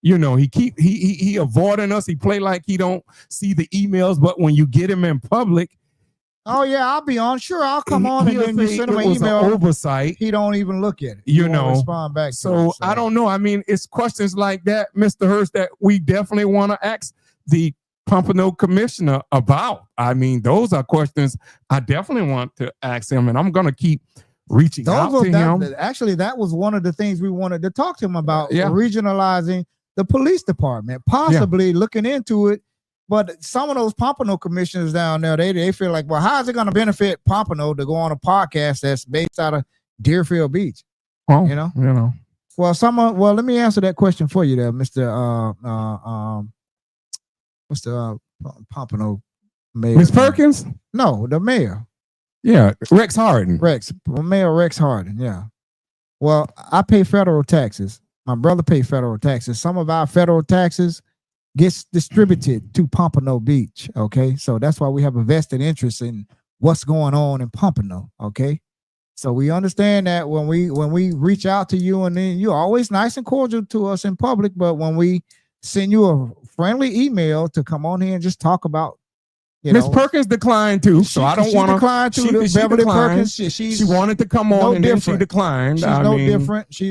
He avoiding us. He play like he don't see the emails, but when you get him in public, oh yeah, I'll be on. Sure, I'll come on, and then you send him an email. Oversight. He don't even look at it. He won't respond back. So I don't know. I mean, it's questions like that, Mr. Hurst, that we definitely want to ask the Pompano commissioner about. I mean, those are questions I definitely want to ask him, and I'm going to keep reaching out to him. Actually, that was one of the things we wanted to talk to him about, Yeah. regionalizing the police department, possibly looking into it. But some of those Pompano commissioners down there, they feel like, well, how is it going to benefit Pompano to go on a podcast that's based out of Deerfield Beach? Well, you know. Well, let me answer that question for you there, Mr. What's the Pompano mayor? Ms. Perkins? No, the mayor. Yeah, Rex Harden. Mayor Rex Harden, yeah. Well, I pay federal taxes. My brother pays federal taxes. Some of our federal taxes gets distributed to Pompano Beach, okay? So that's why we have a vested interest in what's going on in Pompano, okay? So we understand that when we reach out to you, and then you're always nice and cordial to us in public, but when we send you a friendly email to come on here and just talk about, Miss Perkins declined too, so I don't want to decline too. Beverly Perkins, she wanted to come on, and then she declined. She's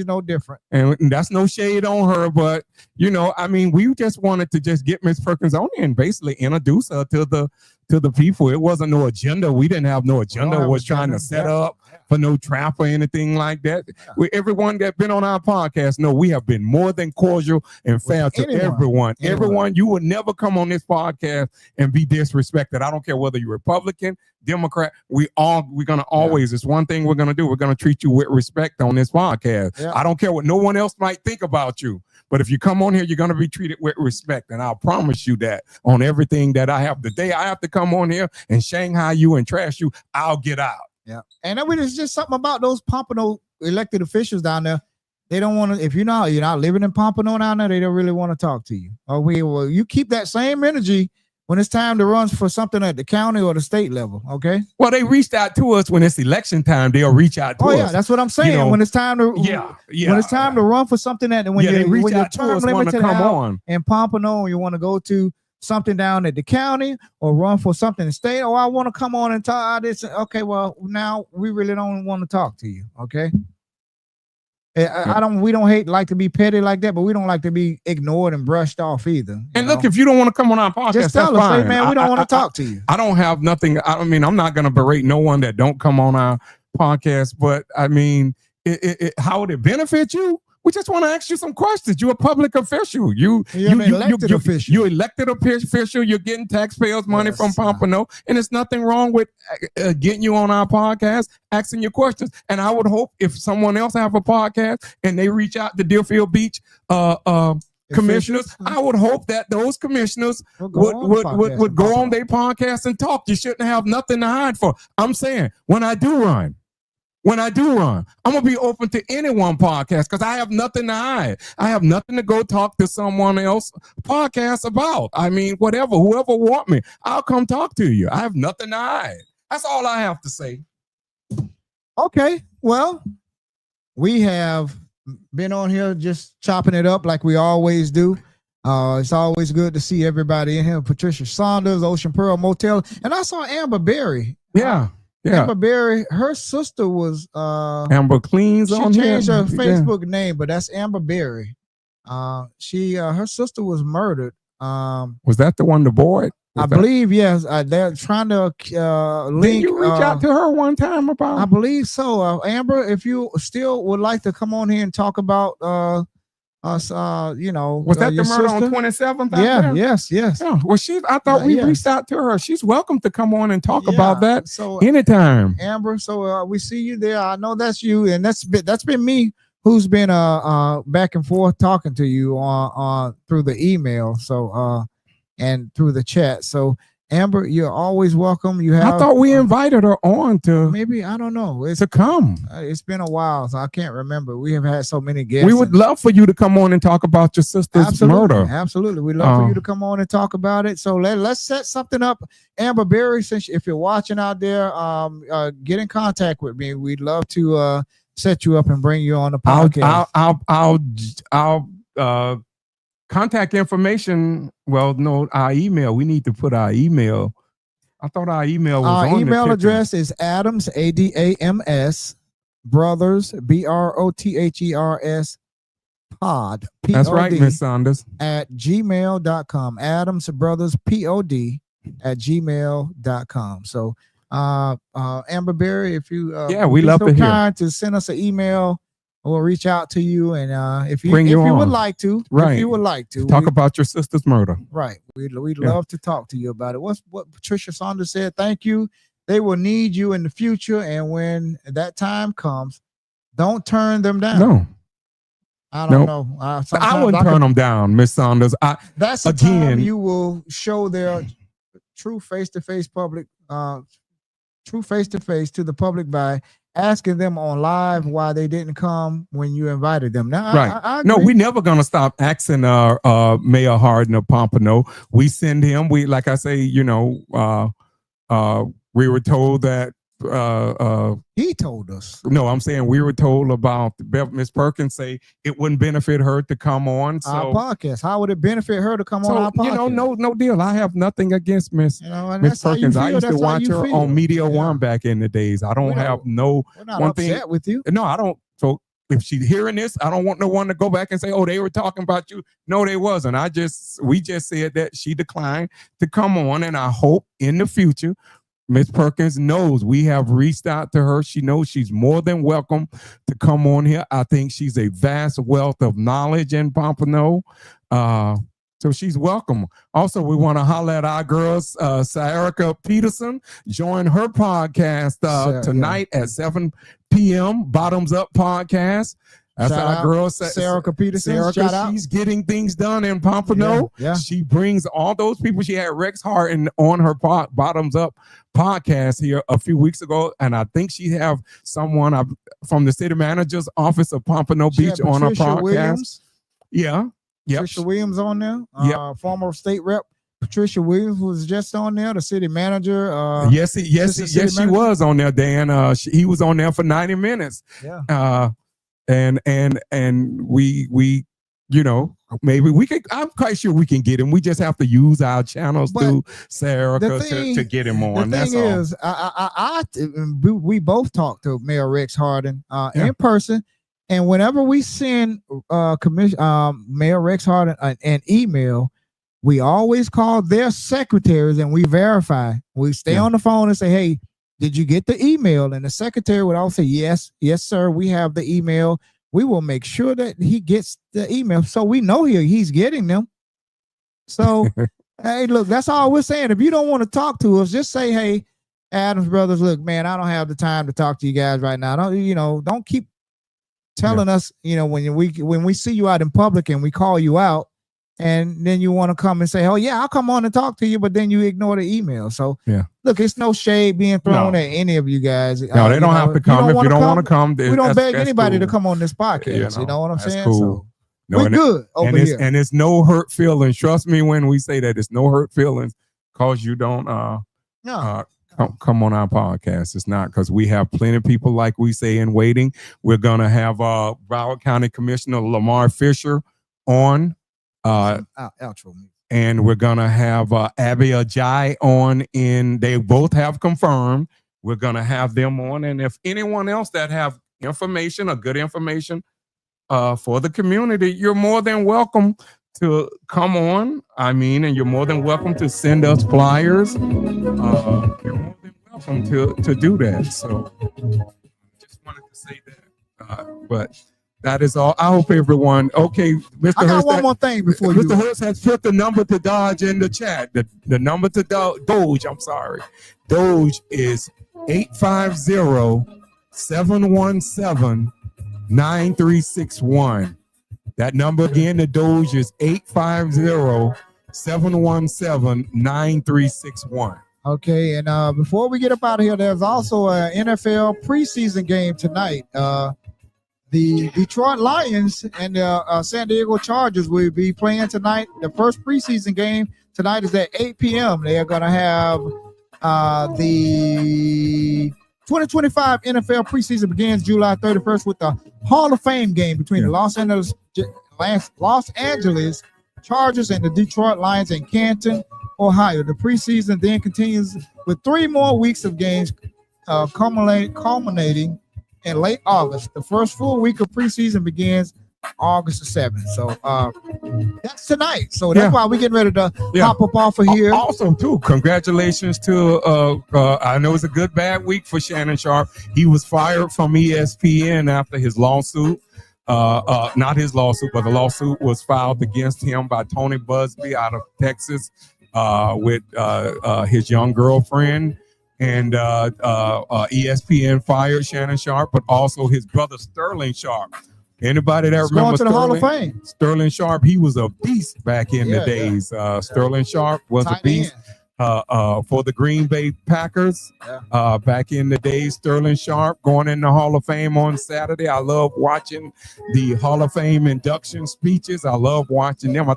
no different, and that's no shade on her. But we just wanted to just get Miss Perkins on here and basically introduce her to the people. It wasn't no agenda. We didn't have no agenda. Was trying to set up for no trap or anything like that. Everyone that been on our podcast know we have been more than cordial and fair to everyone. Everyone, you would never come on this podcast and be disrespected. I don't care whether you're Republican, Democrat. We're gonna always. It's one thing we're gonna do. We're gonna treat you with respect on this podcast. Yeah. I don't care what no one else might think about you. But if you come on here, you're going to be treated with respect. And I'll promise you that on everything that I have. The day I have to come on here and Shanghai you and trash you, I'll get out. Yeah. And I mean, it's just something about those Pompano elected officials down there. They don't want to, if you're not living in Pompano down there, they don't really want to talk to you. Well, you keep that same energy when it's time to run for something at the county or the state level, okay? Well, they reached out to us when it's election time. They'll reach out to us. Oh yeah, that's what I'm saying. When it's time to when it's time to run for something that when they reach out to us, want to come on in Pompano, you want to go to something down at the county or run for something in the state. Oh, I want to come on and talk this. Okay, well now we really don't want to talk to you. Okay. We don't like to be petty like that, but we don't like to be ignored and brushed off either. And look, if you don't want to come on our podcast, just tell us, hey man, we don't want to talk to you. I don't have nothing. I mean, I'm not going to berate no one that don't come on our podcast, but I mean, how would it benefit you? We just want to ask you some questions. You're a public official. You're elected official. You're getting taxpayers' money from Pompano, and there's nothing wrong with getting you on our podcast, asking your questions. And I would hope if someone else have a podcast and they reach out to Deerfield Beach commissioners, I would hope that those commissioners would go on their podcast and talk. You shouldn't have nothing to hide for. I'm saying when I do run, I'm going to be open to anyone podcast because I have nothing to hide. I have nothing to go talk to someone else podcast about. I mean, whoever want me, I'll come talk to you. I have nothing to hide. That's all I have to say. Okay. Well, we have been on here just chopping it up like we always do. It's always good to see everybody in here. Patricia Saunders, Ocean Pearl Motel. And I saw Amber Berry. Yeah. Amber Berry, her sister was Amber Cleans. She changed her Facebook name, but that's Amber Berry. Her sister was murdered. Was that the one, the boy? I believe yes. They're trying to Did link. you reach out to her one time I about? believe so. Amber, if you still would like to come on here and talk about us, Was that your the murder sister? on 27th? Yeah, yes. Yeah. Well, I thought we Yes. reached out to her. She's welcome to come on and talk Yeah, about that So anytime. Amber, so we see you there. I know that's you, and that's been me who's been back and forth talking to you on through the email. So and through the chat. So Amber, you're always welcome. You have. I thought we invited her on to maybe I don't know. come. It's been a while, so I can't remember. We have had so many guests. We would love for you to come on and talk about your sister's murder. Absolutely, we'd love for you to come on and talk about it. So let's set something up. Amber Berry, since if you're watching out there, get in contact with me. We'd love to set you up and bring you on the podcast. I'll contact information. Well, no, our email. We need to put our email. I thought our email was on our the email picture. address is Adams ADAMS Brothers BROTHERS pod. That's right, POD, Miss Saunders. at gmail.com. Adams Brothers POD at gmail.com. So Amber Berry, if you we be love so to hear. kind to send us an email, we'll reach out to you, and if you Bring you on. would like to, Right. if you would like to Talk about your sister's murder. right, we'd Yeah. love to talk to you about it. What Patricia Saunders said, thank you. They will need you in the future, and when that time comes, don't turn them down. No, I don't no. know. I wouldn't turn them down, Miss Saunders. That's the Again- time you will show their true face-to-face public, true face-to-face to the public by asking them on live why they didn't come when you invited them. Now, Right. I No, agree. we never gonna stop asking Mayor Hardin of Pompano. We send him. We like I say, we were told that He told us. no, I'm saying we were told about Miss Perkins say it wouldn't benefit her to come on. Our So, podcast. How would it benefit her to come on our podcast? no deal. I have nothing against Miss And Miss that's how you Perkins. I feel. used to That's how watch you her feel. on Media Yeah. One back in the days. I don't We have don't- no We're not one upset thing- with you. No, I don't. So if she's hearing this, I don't want no one to go back and say, "Oh, they were talking about you." No, they wasn't. We just said that she declined to come on, and I hope in the future, Miss Perkins knows we have reached out to her. She knows she's more than welcome to come on here. I think she's a vast wealth of knowledge in Pompano. So she's welcome. Also, we want to holler at our girls, Sarika Peterson. Join her podcast tonight at 7 p.m. Bottoms Up Podcast. That's Shout our out girl, Sarika Peterson. Sarika, Shout out. she's getting things done in Pompano. Yeah. She brings all those people. She had Rex Harden on her Bottoms Up podcast here a few weeks ago, and I think she have someone from the city manager's office of Pompano She Beach had on her Patricia podcast. Williams. Yeah. Yep. Patricia Williams on there. Yep. Former state rep Patricia Williams was just on there. The city manager. Yes, she manager? was on there, Dan. He was on there for 90 minutes. Yeah. And we maybe we could. I'm quite sure we can get him. We just have to use our channels But through Sarah the thing- to get him The on. That's thing all. is, we both talked to Mayor Rex Harden Yeah. in person, and whenever we send Mayor Rex Harden an email, we always call their secretaries and we verify. We stay Yeah. on the phone and say, "Hey, did you get the email?" And the secretary would always say, "Yes, sir, we have the email." We will make sure that he gets the email, so we know he's getting them. So, hey, look, that's all we're saying. If you don't want to talk to us, just say, "Hey, Adams Brothers, look, man, I don't have the time to talk to you guys right now." Don't keep telling us, when we see you out in public and we call you out, and then you want to come and say, "Oh yeah, I'll come on and talk to you," but then you ignore the email. So Yeah. look, it's no shade being thrown No. at any of you guys. No, they don't have to come. If you don't want to come, we don't beg anybody to come on this podcast. Yeah, You know what I'm that's saying? cool. So No, we're and good over here. and it's no hurt feelings. Trust me when we say that it's no hurt feelings because you don't No. come on our podcast. It's not because we have plenty of people like we say in waiting. We're gonna have Broward County Commissioner Lamar Fisher on. Outro. And we're gonna have Abby Ajay on. They both have confirmed. We're gonna have them on, and if anyone else that have information or good information for the community, you're more than welcome to come on. I mean, and you're more than welcome to send us flyers. You're more than welcome to do that. So just wanted to say that. But that is all. I hope everyone. Okay, Mr. I got Hurst, one more thing before Mr. you. Hurst has put the number to Dodge in the chat. The number to Doge. I'm sorry. Doge is 850-717-9361. That number again, the Doge is 850-717-9361. Okay, and before we get up out of here, there's also an NFL preseason game tonight. The Detroit Lions and the San Diego Chargers will be playing tonight. The first preseason game tonight is at 8 p.m. They are going to have the 2025 NFL preseason begins July 31st with the Hall of Fame game between the Los Angeles Chargers and the Detroit Lions in Canton, Ohio. The preseason then continues with 3 more weeks of games culminating in late August. The first full week of preseason begins August the 7th. So that's tonight. So that's why we're getting ready to hop up off of here. Also, too, congratulations to I know it's a good bad week for Shannon Sharpe. He was fired from ESPN after his lawsuit. Not his lawsuit, but the lawsuit was filed against him by Tony Busby out of Texas with his young girlfriend. And ESPN fired Shannon Sharpe, but also his brother Sterling Sharpe. Anybody that remembers going to the Hall of Fame? Sterling Sharpe, he was a beast back in the days. Sterling Sharpe was a beast for the Green Bay Packers back in the days. Sterling Sharpe going in the Hall of Fame on Saturday. I love watching the Hall of Fame induction speeches. I love watching them. I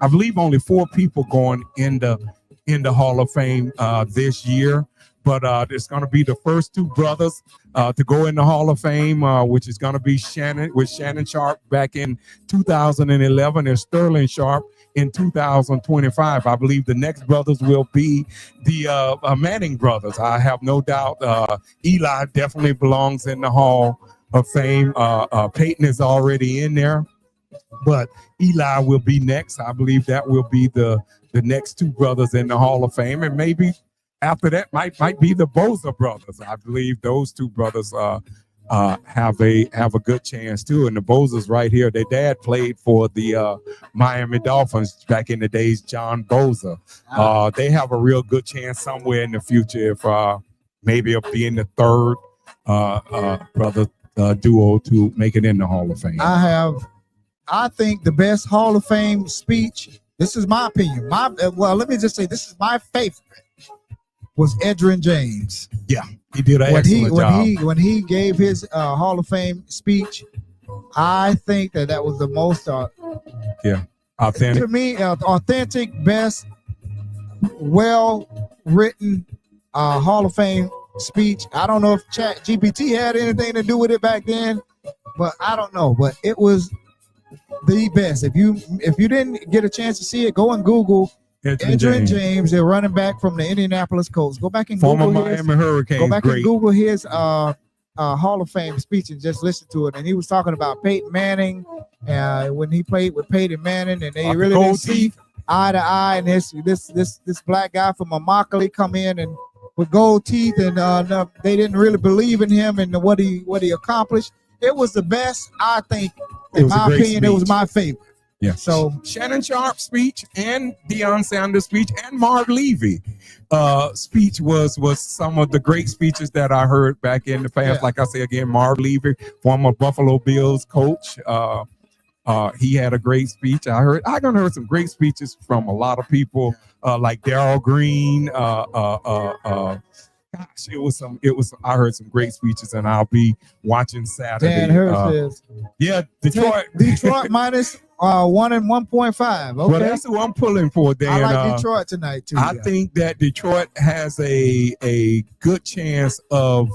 believe only 4 people going in the Hall of Fame this year, but it's going to be the first 2 brothers to go in the Hall of Fame, which is going to be Shannon Sharpe back in 2011 and Sterling Sharpe in 2025. I believe the next brothers will be the Manning brothers. I have no doubt. Eli definitely belongs in the Hall of Fame. Peyton is already in there, but Eli will be next. I believe that will be the next 2 brothers in the Hall of Fame, and maybe after that might be the Bosa brothers. I believe those 2 brothers have a good chance too. And the Bosas right here, their dad played for the Miami Dolphins back in the days, John Bosa. They have a real good chance somewhere in the future if maybe of being the 3rd brother duo to make it in the Hall of Fame. I think the best Hall of Fame speech, this is my opinion. Let me just say, this is my favorite, was Edgerrin James. Yeah, he did an excellent job. When he gave his Hall of Fame speech, I think that was the most authentic. To me, authentic, best, well-written Hall of Fame speech. I don't know if ChatGPT had anything to do with it back then, but I don't know. But it was the best. If you didn't get a chance to see it, go and Google Edgerrin James, the running back from the Indianapolis Colts. Go back and former Google Miami Hurricanes. Go back and Google his Hall of Fame speech and just listen to it. And he was talking about Peyton Manning when he played with Peyton Manning, and they really didn't see eye to eye. And this black guy from Immokalee come in and with gold teeth, and they didn't really believe in him and what he accomplished. It was the best, I think. In my opinion, it was my favorite. Yeah. So Shannon Sharpe's speech and Deion Sanders' speech and Marv Levy speech was some of the great speeches that I heard back in the past. Like I say again, Marv Levy, former Buffalo Bills coach. He had a great speech. I heard some great speeches from a lot of people, like Darryl Green. I heard some great speeches, and I'll be watching Saturday. Dan Hurst Detroit minus 1 and 1.5. Okay. Well, that's who I'm pulling for, Dan. I like Detroit tonight too. I think that Detroit has a good chance of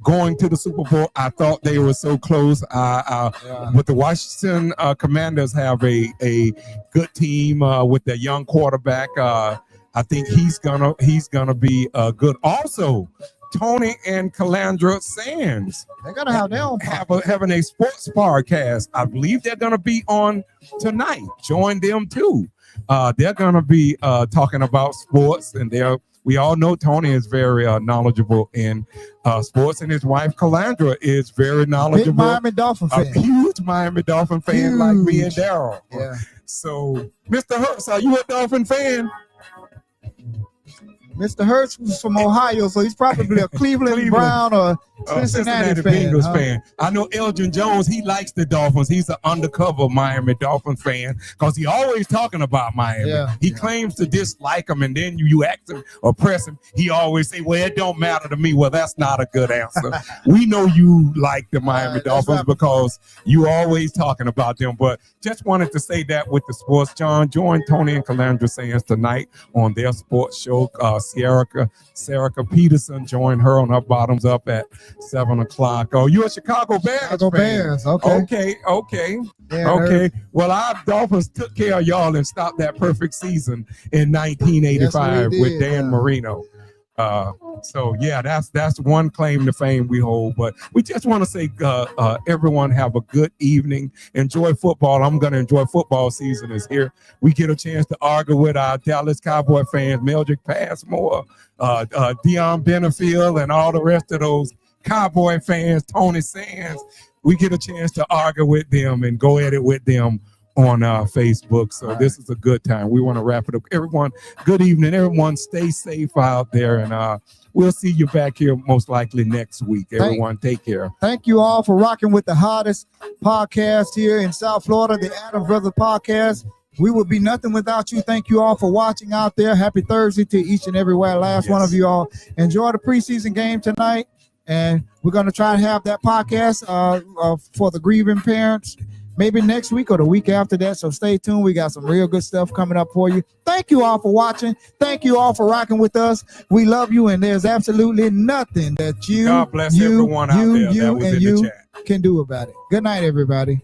going to the Super Bowl. I thought they were so close. But the Washington Commanders have a good team with their young quarterback. I think he's gonna be good. Also, Tony and Calandra Sands They gotta have their own having a sports podcast. I believe they're going to be on tonight. Join them too. They're going to be talking about sports, and we all know Tony is very knowledgeable in sports, and his wife Calandra is very big knowledgeable. Miami Dolphin A fan. huge Miami Dolphin fan like me and Huge. Daryl. Yeah. So, Mr. Hurts, are you a Dolphin fan? Mr. Hurts was from Ohio, so he's probably a Cleveland Brown or Cincinnati fan, Bengals huh? fan. I know Elgin Jones, he likes the Dolphins. He's an undercover Miami Dolphin fan because he always talking about Miami. Yeah, He yeah. claims to dislike them, and then you ask him or press him, he always say, well, it don't matter to me. Well, that's not a good answer. We know you like the Miami That's Dolphins right. because you always talking about them. But just wanted to say that with the sports, John. Join Tony and Calandra Sands tonight on their sports show. Serica Peterson, join her on her bottoms up at 7:00. Oh, you're a Chicago Bears Chicago fan. Bears. Okay. Okay. Yeah, Okay. Well, our Dolphins took care of y'all and stopped that perfect season in 1985 Yes, we with did, Dan yeah. Marino. So yeah, that's one claim to fame we hold. But we just want to say, everyone have a good evening. Enjoy football. I'm gonna enjoy football season is here. We get a chance to argue with our Dallas Cowboy fans, Meldrick Passmore, Dion Benefield, and all the rest of those Cowboy fans, Tony Sands. We get a chance to argue with them and go at it with them on Facebook. So this is a good time. We want to wrap it up. Everyone, good evening. Everyone, stay safe out there, and we'll see you back here most likely next week. Everyone, take care. Thank you all for rocking with the hottest podcast here in South Florida, the Adams Brothers Podcast. We would be nothing without you. Thank you all for watching out there. Happy Thursday to each and every last one of you all. Enjoy the preseason game tonight. And we're going to try to have that podcast for the grieving parents maybe next week or the week after that. So stay tuned. We got some real good stuff coming up for you. Thank you all for watching. Thank you all for rocking with us. We love you, and there's absolutely nothing that God bless everyone out there that was in the chat. can do about it. Good night, everybody.